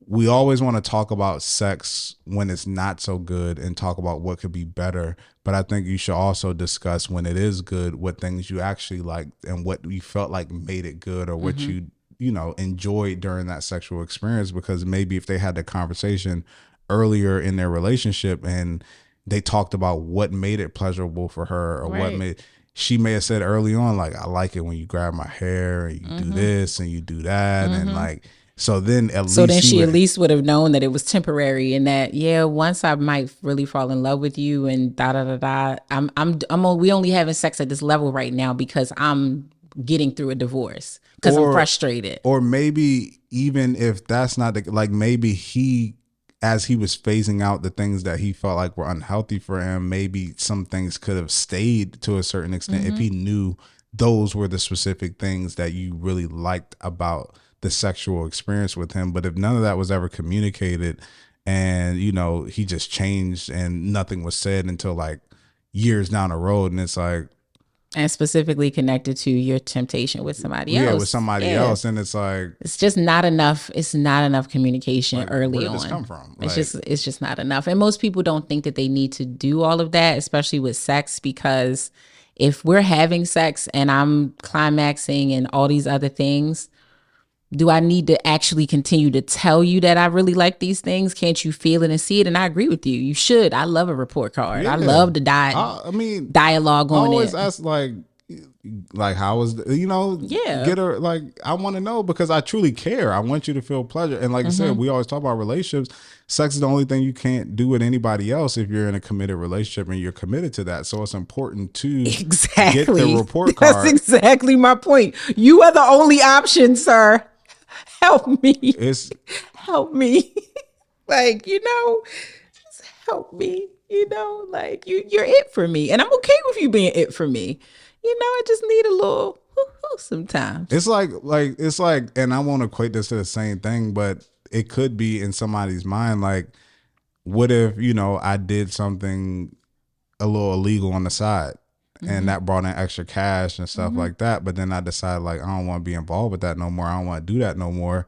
we always want to talk about sex when it's not so good and talk about what could be better. But I think you should also discuss when it is good, what things you actually liked and what you felt like made it good, or what you know, enjoyed during that sexual experience. Because maybe if they had the conversation earlier in their relationship and they talked about what made it pleasurable for her, or what made, she may have said early on, like, I like it when you grab my hair and you do this and you do that. And like, so then she at least would have known that it was temporary, and that, once I might really fall in love with you and we only having sex at this level right now because I'm getting through a divorce, because I'm frustrated. Or maybe even if that's not like, maybe as he was phasing out the things that he felt like were unhealthy for him, maybe some things could have stayed to a certain extent if he knew those were the specific things that you really liked about the sexual experience with him. But if none of that was ever communicated, and, you know, he just changed and nothing was said until like years down the road, and it's like, and specifically connected to your temptation with somebody else. Yeah, with somebody else. And it's like, it's just not enough. It's not enough communication early on. Where did this come from? It's just not enough. And most people don't think that they need to do all of that, especially with sex, because if we're having sex and I'm climaxing and all these other things, Do I need to actually continue to tell you that I really like these things? Can't you feel it and see it? And I agree with you. You should. I love a report card. I love the dialogue on it. I always ask like how was get her, like I want to know because I truly care. I want you to feel pleasure. And like I said, we always talk about relationships. Sex is the only thing you can't do with anybody else if you're in a committed relationship and you're committed to that. So it's important to get the report card. That's exactly my point. You are the only option, sir. Help me. Help me. Like, just help me. Like you're it for me. And I'm okay with you being it for me. I just need a little sometimes. It's like, and I won't equate this to the same thing, but it could be in somebody's mind. Like, what if, I did something a little illegal on the side and that brought in extra cash and stuff like that. But then I decided like, I don't want to be involved with that no more. I don't want to do that no more.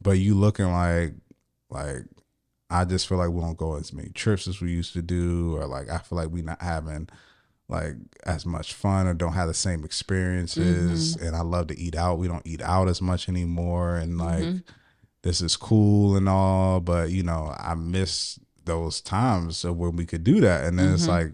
But you looking like I just feel like we don't go as many trips as we used to do, or like I feel like we not having like as much fun or don't have the same experiences. And I love to eat out. We don't eat out as much anymore. And like this is cool and all, but I miss those times of when we could do that. And then it's like,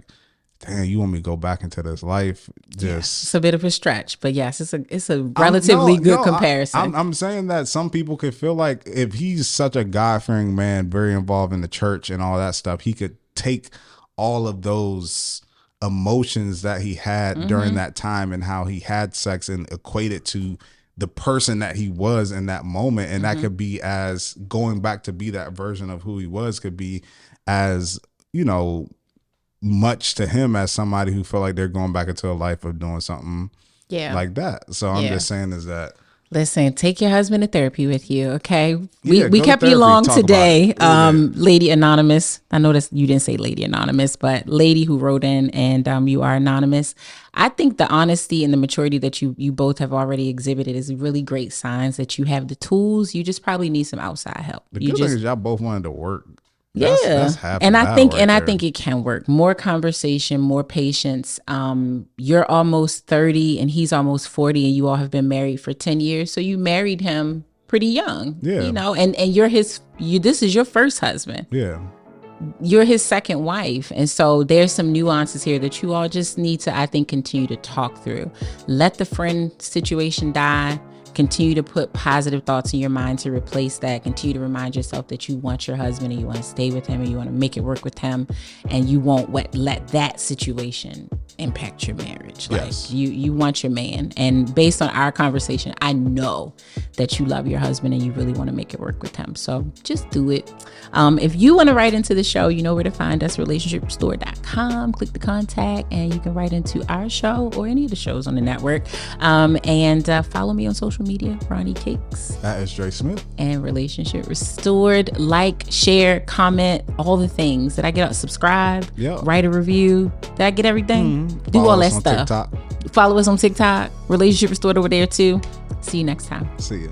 damn, you want me to go back into this life? It's a bit of a stretch, but yes, it's a relatively good comparison. I'm saying that some people could feel like if he's such a God-fearing man, very involved in the church and all that stuff, he could take all of those emotions that he had during that time and how he had sex and equate it to the person that he was in that moment. And that could be as going back to be that version of who he was, could be as, much to him as somebody who felt like they're going back into a life of doing something like that. So I'm just saying is that, listen, take your husband to therapy with you, okay? We kept you long today, Lady Anonymous. I noticed you didn't say Lady Anonymous, but lady who wrote in, and you are anonymous. I think the honesty and the maturity that you both have already exhibited is really great signs that you have the tools. You just probably need some outside help. The good thing is y'all both wanted to work. That's half and I think I think it can work. More conversation, more patience. You're almost 30 and he's almost 40, and you all have been married for 10 years. So you married him pretty young. And you're this is your first husband. You're his second wife. And so there's some nuances here that you all just need to, I think, continue to talk through. Let the friend situation die. Continue to put positive thoughts in your mind to replace that. Continue to remind yourself that you want your husband and you want to stay with him and you want to make it work with him, and you won't let that situation impact your marriage. Like you want your man. And based on our conversation, I know that you love your husband and you really want to make it work with him. So just do it. If you want to write into the show, you know where to find us, relationshiprestore.com. Click the contact and you can write into our show or any of the shows on the network. And follow me on social media, Ronnie Cakes. That is Dre Smith. And Relationship Restored. Like, share, comment, all the things. Did I get out? Subscribe, write a review. Did I get everything? Do all that stuff. TikTok. Follow us on TikTok. Relationship Restored over there too. See you next time. See you.